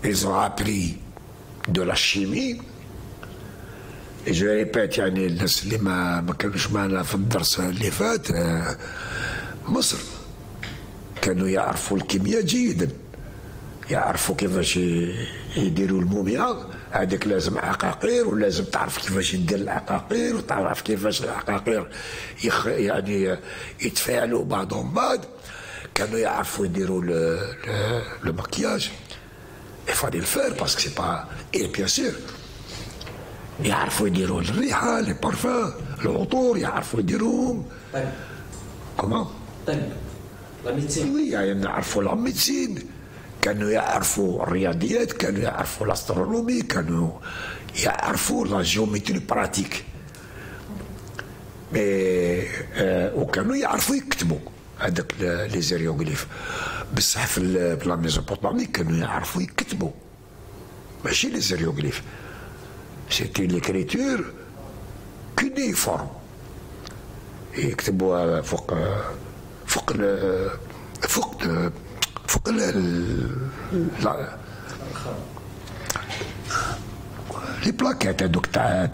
ils ont appris de la chimie. Et je répète, يعني الناس اللي ما كانوش معنا في الدرس اللي فات، مصر كانوا يعرفوا الكيمياء جيدا، يعرفوا كيفاش يديروا المومياء. هذاك لازم عقاقير، ولازم تعرف كيفاش يدير العقاقير، وتعرف كيفاش العقاقير يعني يتفاعلوا بعضهم بعض. كانوا يعرفوا يديروا لو مكياج. Il fallait le faire parce que c'est pas... Et bien sûr, يعرفوا يديروا الريحة، لي بارفان، العطور يعرفوا يديروهم. كومون؟ طيب لا ميديسين. وي يعني يعرفوا لا ميديسين، كانوا يعرفوا الرياضيات، كانوا يعرفوا الاسترونومي، كانوا يعرفوا لا جيومتري براتيك. وكانوا يعرفوا يكتبوا هذاك لي زيروغليف. بصح في لا ميزوبوطامي كانوا يعرفوا يكتبوا ماشي لي زيروغليف. سيتي ليكريتور كونيفورم يكتبوها فوق لي بلاكيت هذوك تاع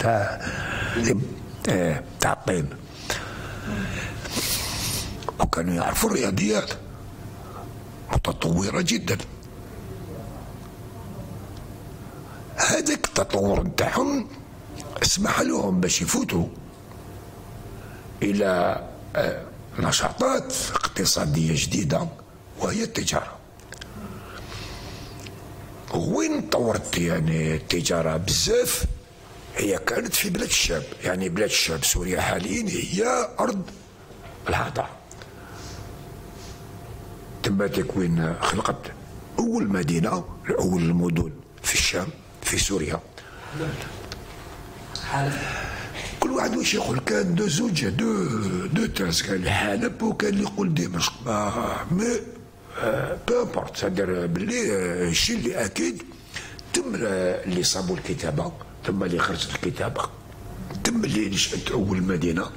الطين، وكانوا يعرفوا الرياضيات متطورة جدا. هذاك التطور نتاعهم اسمح لهم باش يفوتوا إلى نشاطات اقتصادية جديدة وهي التجارة. وين طورت يعني التجارة بزاف؟ هي كانت في بلاد الشام. يعني بلاد الشام سوريا حاليا هي أرض الحضارة. تم تكوين خلقت أول مدينة، أول المدن في الشام في سوريا. كل واحد واش يقول، كان دو زوج دو تاس، كان حلب وكان اللي يقول دمشق. مي بامبورت، صدر باللي الشيء اللي اكيد تم اللي صابوا الكتابه، تم اللي خرجت الكتابه، تم اللي نشأت اول مدينه،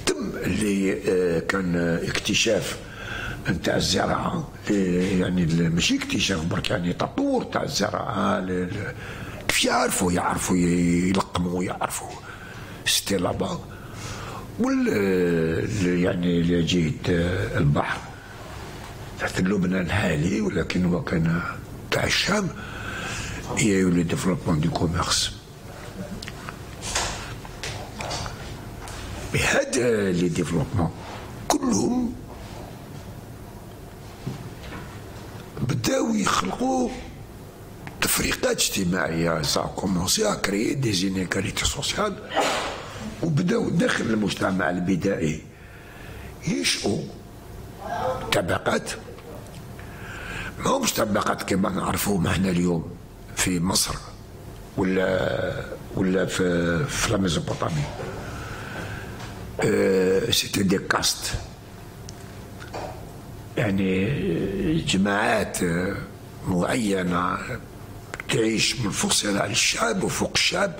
تم اللي كان اكتشاف نتاع الزراعه، يعني ماشي اكتشاف برك، يعني تطور تاع الزراعه. كيف يعرفوا يلقموا، يعرفوا ستي لابا. يعني جهة البحر تحت لبنان الحالي، ولكن هو كان تاع الشام. هي لو ديفلوبمون دو كوميرس. بهذا لي ديفلوبمون كلهم بداو يخلقوا تفريقات اجتماعية. سا كومونسي ا كريي دي زينيكاليتي سوسيال، وبداو داخل المجتمع البدائي ينشئوا طبقات، ماهمش طبقات كما نعرفوهم احنا اليوم في مصر ولا في لا ميزوبوطامي. سيتي دي كاست، يعني جماعات معينة تعيش منفصلة عن الشعب وفوق الشعب،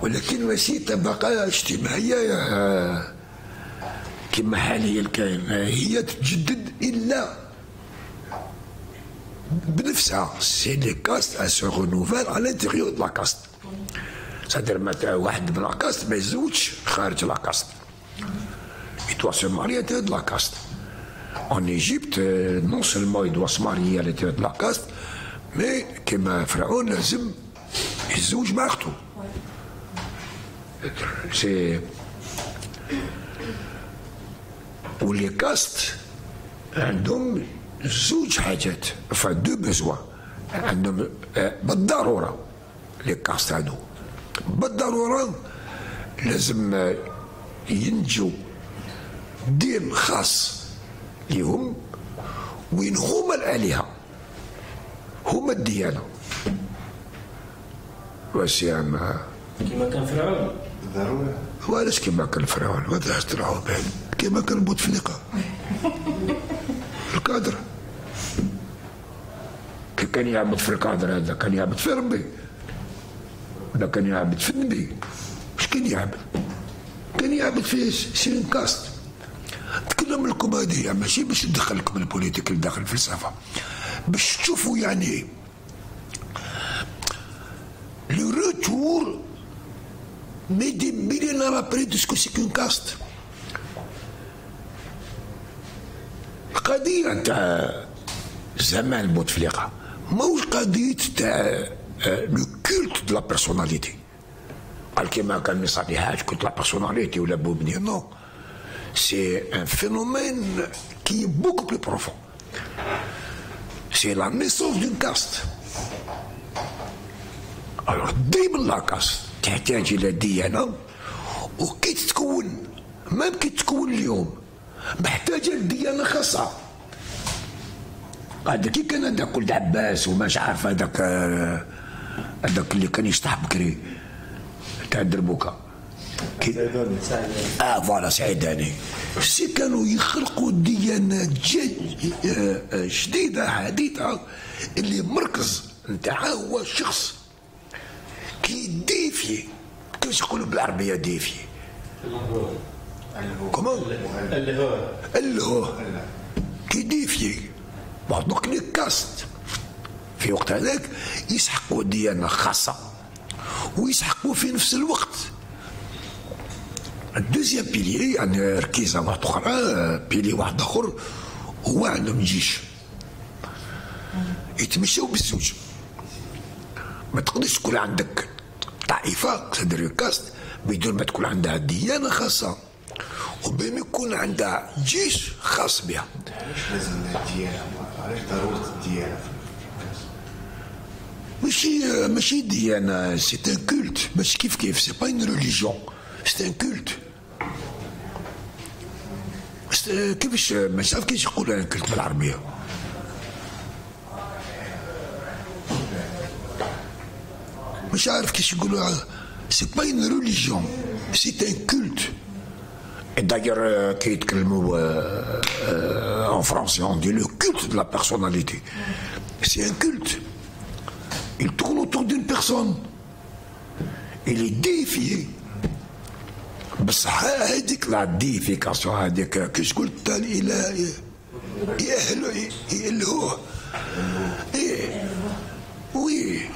ولكن ماشي طبقة اجتماعية كما حاليا كاين. هي تتجدد إلا بنفسها. سي لي كاست ان سو رونوفال على لانتيريور دو لا كاست. صدر مثلا واحد من لا كاست ما يزوجش خارج لا كاست، il doit se marier à l'intérieur de la caste. En Égypte, non seulement il doit se marier à l'intérieur de la caste, mais كما فرعون لازم يتزوج مع أخته. C'est ولي كاست عندهم زوج حاجات، enfin deux besoins. عندهم بالضرورة لي كاست هادو بالضرورة لازم ينتجوا دين خاص لهم وين هما الآلهة، هما الديانة. وسيام كما كان فرعون ضروري. وعلاش كما كان فرعون؟ هذا اخترعوا به كما كان بوتفليقة القادر. كي كان يعبد في القادر هذا كان يعبد في ربي، ولا كان يعبد في النبي. مش كان يعبد؟ كان يعبد في سيرين كاست. نتكلم لكم هذه ماشي باش ندخل لكم البوليتيك لداخل الفلسفه، باش تشوفوا يعني لو روتور مي دي ميلينار ابري دو سكو سي كون كاست. القضيه تاع زمان بوتفليقه ماهوش قضيه تاع لو كولت دو لا بيرسوناليتي. قال كيما كان مصابي حاج كنت لا بيرسوناليتي ولا بوبني، نو. C'est un phénomène qui est beaucoup plus profond. C'est la naissance d'une caste. Alors, دائما لا كاست تحتاج إلى ديانة، وكي تتكون مام كي تتكون اليوم محتاجة لديانة خاصة. هذا كي كان هذاك ولد عباس وماش عارف هذاك اللي كان يشطح بكري تاع الدربوكة. فوالا سعيداني. سي كانوا يخلقوا ديانات جديدة حديثة اللي مركز نتاعها هو الشخص كي ديفي كيفاش يقولوا بالعربيه ديفي كومون الهو كي ديفي دونك لي كاست في وقت هذاك يسحقوا ديانه خاصه ويسحقوا في نفس الوقت الدوزيام بيلي يعني ركيزه واحده اخرى بيلي واحد اخر هو عندهم جيش يتمشاو بالزوج ما تقدرش تكون عندك طائفه تدير كاست بدون ما تكون عندها ديانه خاصه وبين يكون عندها جيش خاص بها. مش لازم الديانه علاش ضروره الديانه ماشي ديانه سي ان كولت ماشي كيف سي با اون ريليجيون سي ان كولت كيفاش مش عارف كيفاش يقولوا ان كولت بالعربيه مش عارف كيفاش يقولوا سي با اون ريليجيون سي ان كولت d'ailleurs qui يتكلموا en français on dit le culte de la personnalité c'est un culte il tourne autour d'une personne il est déifié بصح هذيك لا ديفيكاسيون هذيك كيش قلت الاله يهلو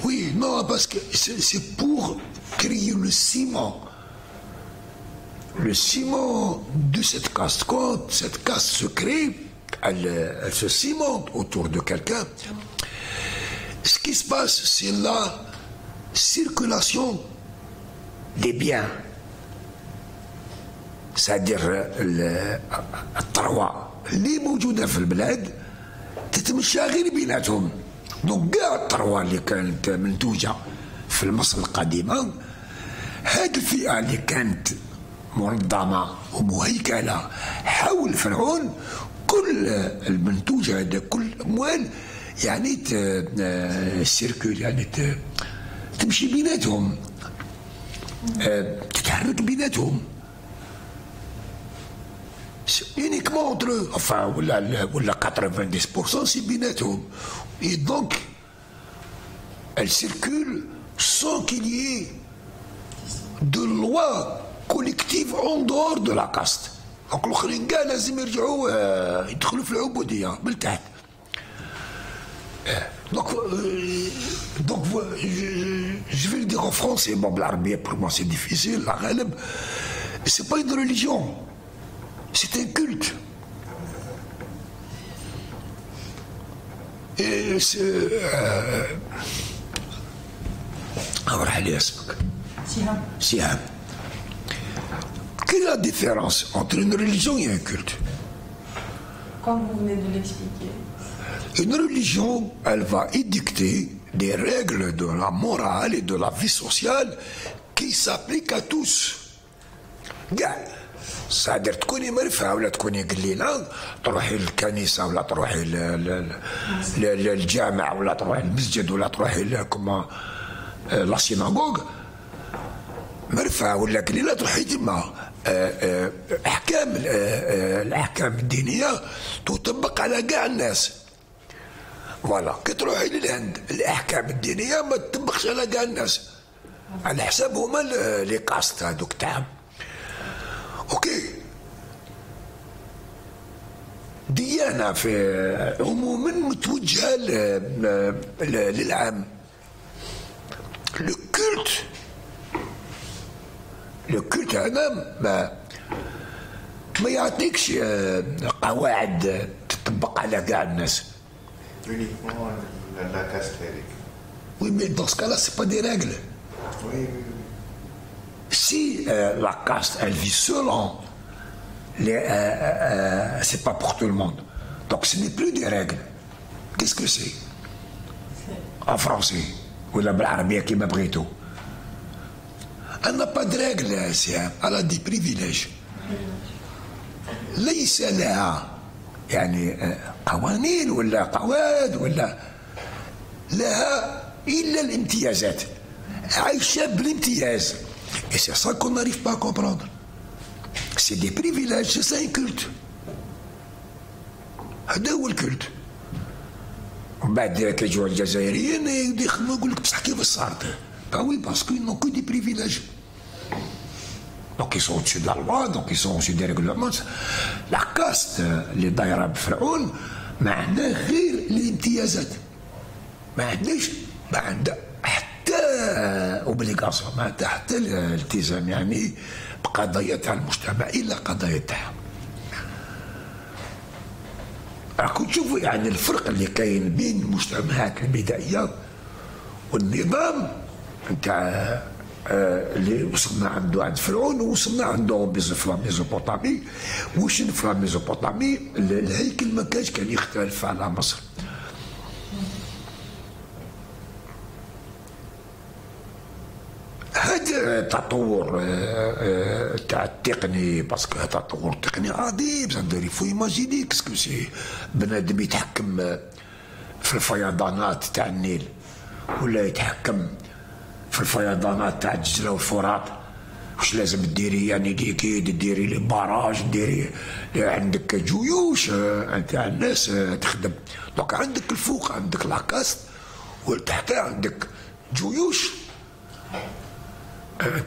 oui non parce que c'est pour créer le ciment de cette caste. Quand cette caste se crée, elle se cimente autour de quelqu'un. Ce qui se passe, c'est la circulation des biens. C'est-à-dire الثروة اللي موجودة في البلاد تتمشى غير بيناتهم. دونك كاع الثروة اللي كانت منتوجة في مصر القديمة هذه الفئة اللي كانت منظمة ومهيكلة حول فرعون كل المنتوج هذا كل الأموال يعني السيركول يعني تمشي بيناتهم تتحرك بيناتهم uniquement entre eux enfin ولا 90% c'est بيناتهم et donc elle circule sans qu'il y ait de loi collective en dehors de la caste. Donc الاخرين كاع لازم يرجعوا يدخلوا في العبوديه من تحت. Donc je vais le dire en français, bon بالعربيه pour moi c'est difficile, la غالب c'est pas une religion, c'est un culte. Et c'est راح لي اسمك سهام. Quelle est la différence entre une religion et un culte? Comme vous venez de l'expliquer. Une religion, elle va édicter des règles de la morale et de la vie sociale qui s'appliquent à tous. C'est-à-dire تكوني مرفهة ولا تكوني قليلة تروحي للكنيسة ولا تروحي للجامع ولا تروحي للمسجد ولا تروحي كما لا سيناغوغ مرفهة ولا قليلة تروحي تما. الأحكام الدينية تطبق على كاع الناس. فوالا كي تروحي للهند الأحكام الدينية ما تطبقش على كاع الناس على حساب هما لي كاست هذوك تاعهم. اوكي ديانة في عموما متوجهة للعام. لو كولت هذا ما يعطيكش قواعد تطبق على كاع الناس. Oui, mais dans ce cas-là, c'est pas des règles. Oui. Si la caste, elle vit selon c'est pas pour tout le monde. Donc ce n'est plus des règles. Qu'est-ce que c'est? En français. Ou la بالعربية كيما بغيتو. Elle n'a pas de règles, elle a des privilèges. ليس لها يعني قوانين ولا قواعد ولا لها إلا الامتيازات. عايشة بالامتياز. Et c'est ça qu'on n'arrive pas à comprendre. C'est des privilèges, c'est ça un culte. هذا هو الكولت. ومن بعد كيجيو الجزائريين يخدموا يقول لك بصح كيف صارت؟ Ben oui, parce qu'ils n'ont que des privilèges. Donc ils sont au-dessus de la loi, donc ils sont au-dessus des règlements. La caste, les daïra b'Firaoun, ما عندها غير الامتيازات. ما عندهاش حتى اوبليغاسيون، ما عندها حتى الالتزام يعني بقضايا تاع المجتمع الا قضايا تاعها. راكم تشوفوا يعني الفرق اللي كاين بين المجتمعات البدائيه والنظام نتاع اللي وصلنا عنده عند فرعون ووصلنا عنده في ميزوبوطامي. واش في ميزوبوطامي الهيكل ما كانش كان يختلف على مصر. هذا تطور تاع التقني، باسكو هذا تطور تقني عظيم. زعما يفو ايماجيني كسكو سي بنادم يتحكم في الفيضانات تاع النيل ولا يتحكم في الفيضانات تاع الدجله والفرات. واش لازم ديري يعني ليكيد، ديري لي باراج، ديري عندك جيوش تاع الناس تخدم. دونك عندك الفوق عندك لاكاست والتحت عندك جيوش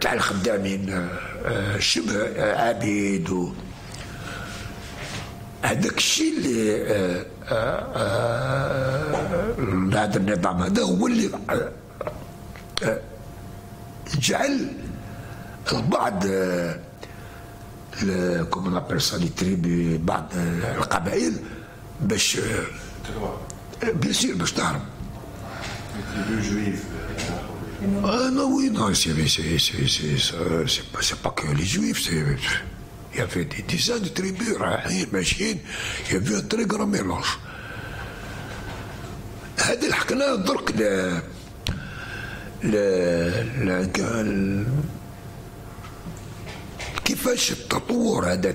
تاع الخدامين شبه عبيد. هذاك الشيء اللي هذا النظام هذا هو اللي جعل البعض كومون نابيل سا لي تريبي، بعض القبائل باش بيان سير باش تهرب. Ah non, oui, non, c'est pas que les juifs, il y avait des dizaines de tribus, machines, il y avait un très grand mélange. هذا اللي حكيناه درك كيفاش التطور هذا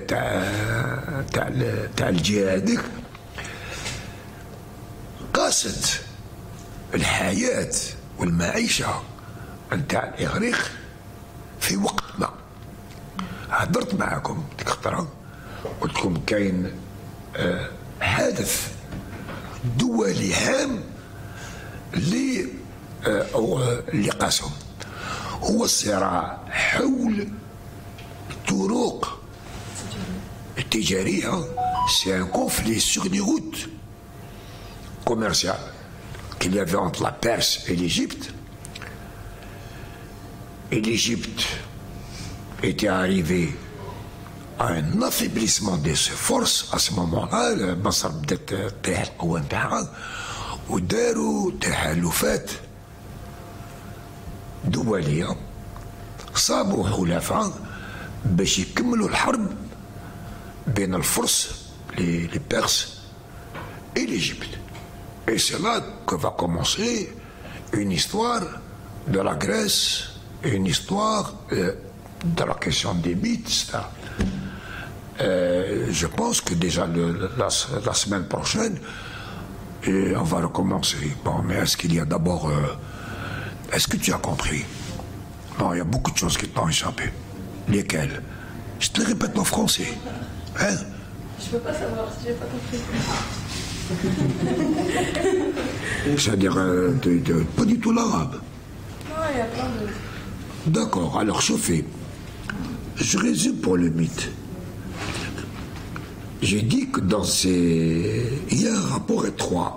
تاع الجهه هذيك قاست الحياه والمعيشه نتاع الإغريق في وقت ما. هدرت معكم ديك الخطرة قلت لكم كاين حدث دولي هام اللي قاسهم، هو الصراع حول الطرق التجارية. سي ان كونفلي سور لي روت commerciales qu'il y avait entre la Perse et l'Égypte. Et l'Égypte était arrivée à un affaiblissement de ses forces à ce moment-là. مصر بدات تطيح القوة نتاعها وداروا تحالفات دولية، صابوا حلفاء باش يكملوا الحرب بين الفرس les Perses et l'Égypte. Et c'est là que va commencer une histoire de la Grèce, une histoire de la question des mythes. Je pense que déjà la semaine prochaine, on va recommencer. Bon, mais est-ce qu'il y a d'abord... est-ce que tu as compris? Non, il y a beaucoup de choses qui t'ont échappé. Lesquelles? Je te les répète en français. Hein? Je peux pas savoir si j'ai pas compris. C'est-à-dire pas du tout l'arabe. Non, il y a plein de... D'accord, alors chauffez. Je résume pour le mythe. J'ai dit que dans ces... il y a un rapport étroit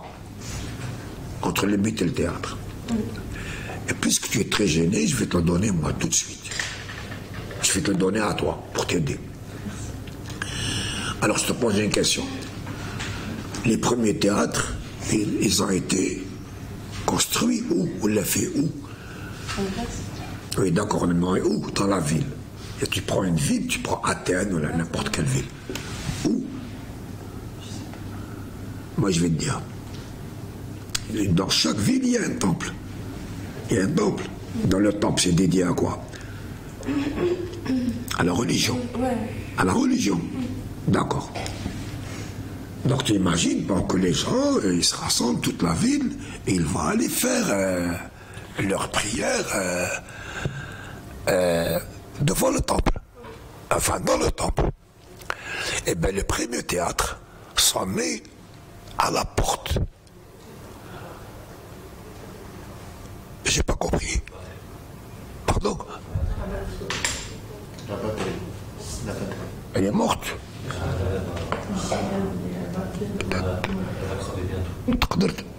entre le mythe et le théâtre. Et puisque tu es très gêné, je vais te le donner moi tout de suite. Je vais te le donner à toi pour t'aider. Alors je te pose une question. Les premiers théâtres, ils ont été construits où? On l'a fait où? Oui, d'accord, mais où? Dans la ville. Et tu prends une ville, tu prends Athènes ou n'importe quelle ville. Où? Moi, je vais te dire. Dans chaque ville, il y a un temple. Il y a un temple. Dans le temple, c'est dédié à quoi? À la religion. À la religion. D'accord. Donc tu imagines que les gens, ils se rassemblent toute la ville et ils vont aller faire leur prière devant le temple. Enfin, dans le temple. Et bien, le premier théâtre s'en met à la porte. J'ai pas compris. Elle est morte.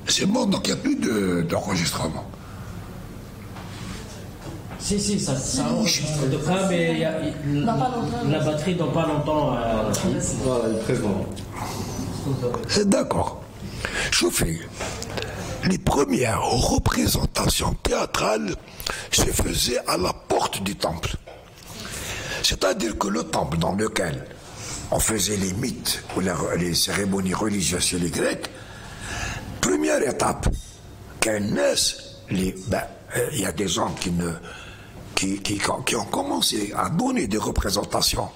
C'est bon, donc il n'y a plus d'enregistrement. Si, ça en tout cas, mais la batterie dans pas longtemps. Voilà, il est présent. D'accord. Chauffez. Les premières représentations théâtrales se faisaient à la porte du temple. C'est-à-dire que le temple dans lequel on faisait les mythes ou les cérémonies religieuses chez les Grecs, première étape, il y a des gens qui ont commencé à donner des représentations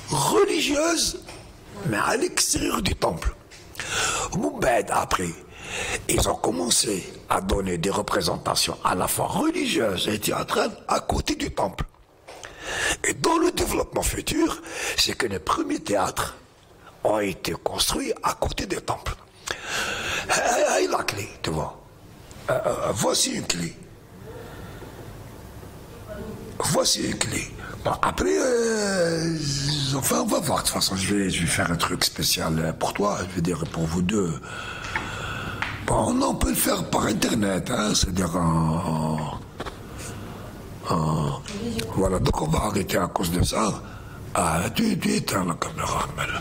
religieuses, mais à l'extérieur du temple. Après, ils ont commencé à donner des représentations à la fois religieuses et théâtrales à côté du temple. Et dans le développement futur, c'est que les premiers théâtres ont été construits à côté des temples. Et la clé, tu vois. Voici une clé. Voici une clé. Bon, après, enfin, on va voir. De toute façon, je vais faire un truc spécial pour toi. Je veux dire, pour vous deux. Bon, on peut le faire par Internet, hein, c'est-à-dire voilà, donc on va arrêter à cause de ça. Ah, tu éteins la caméra, Mel.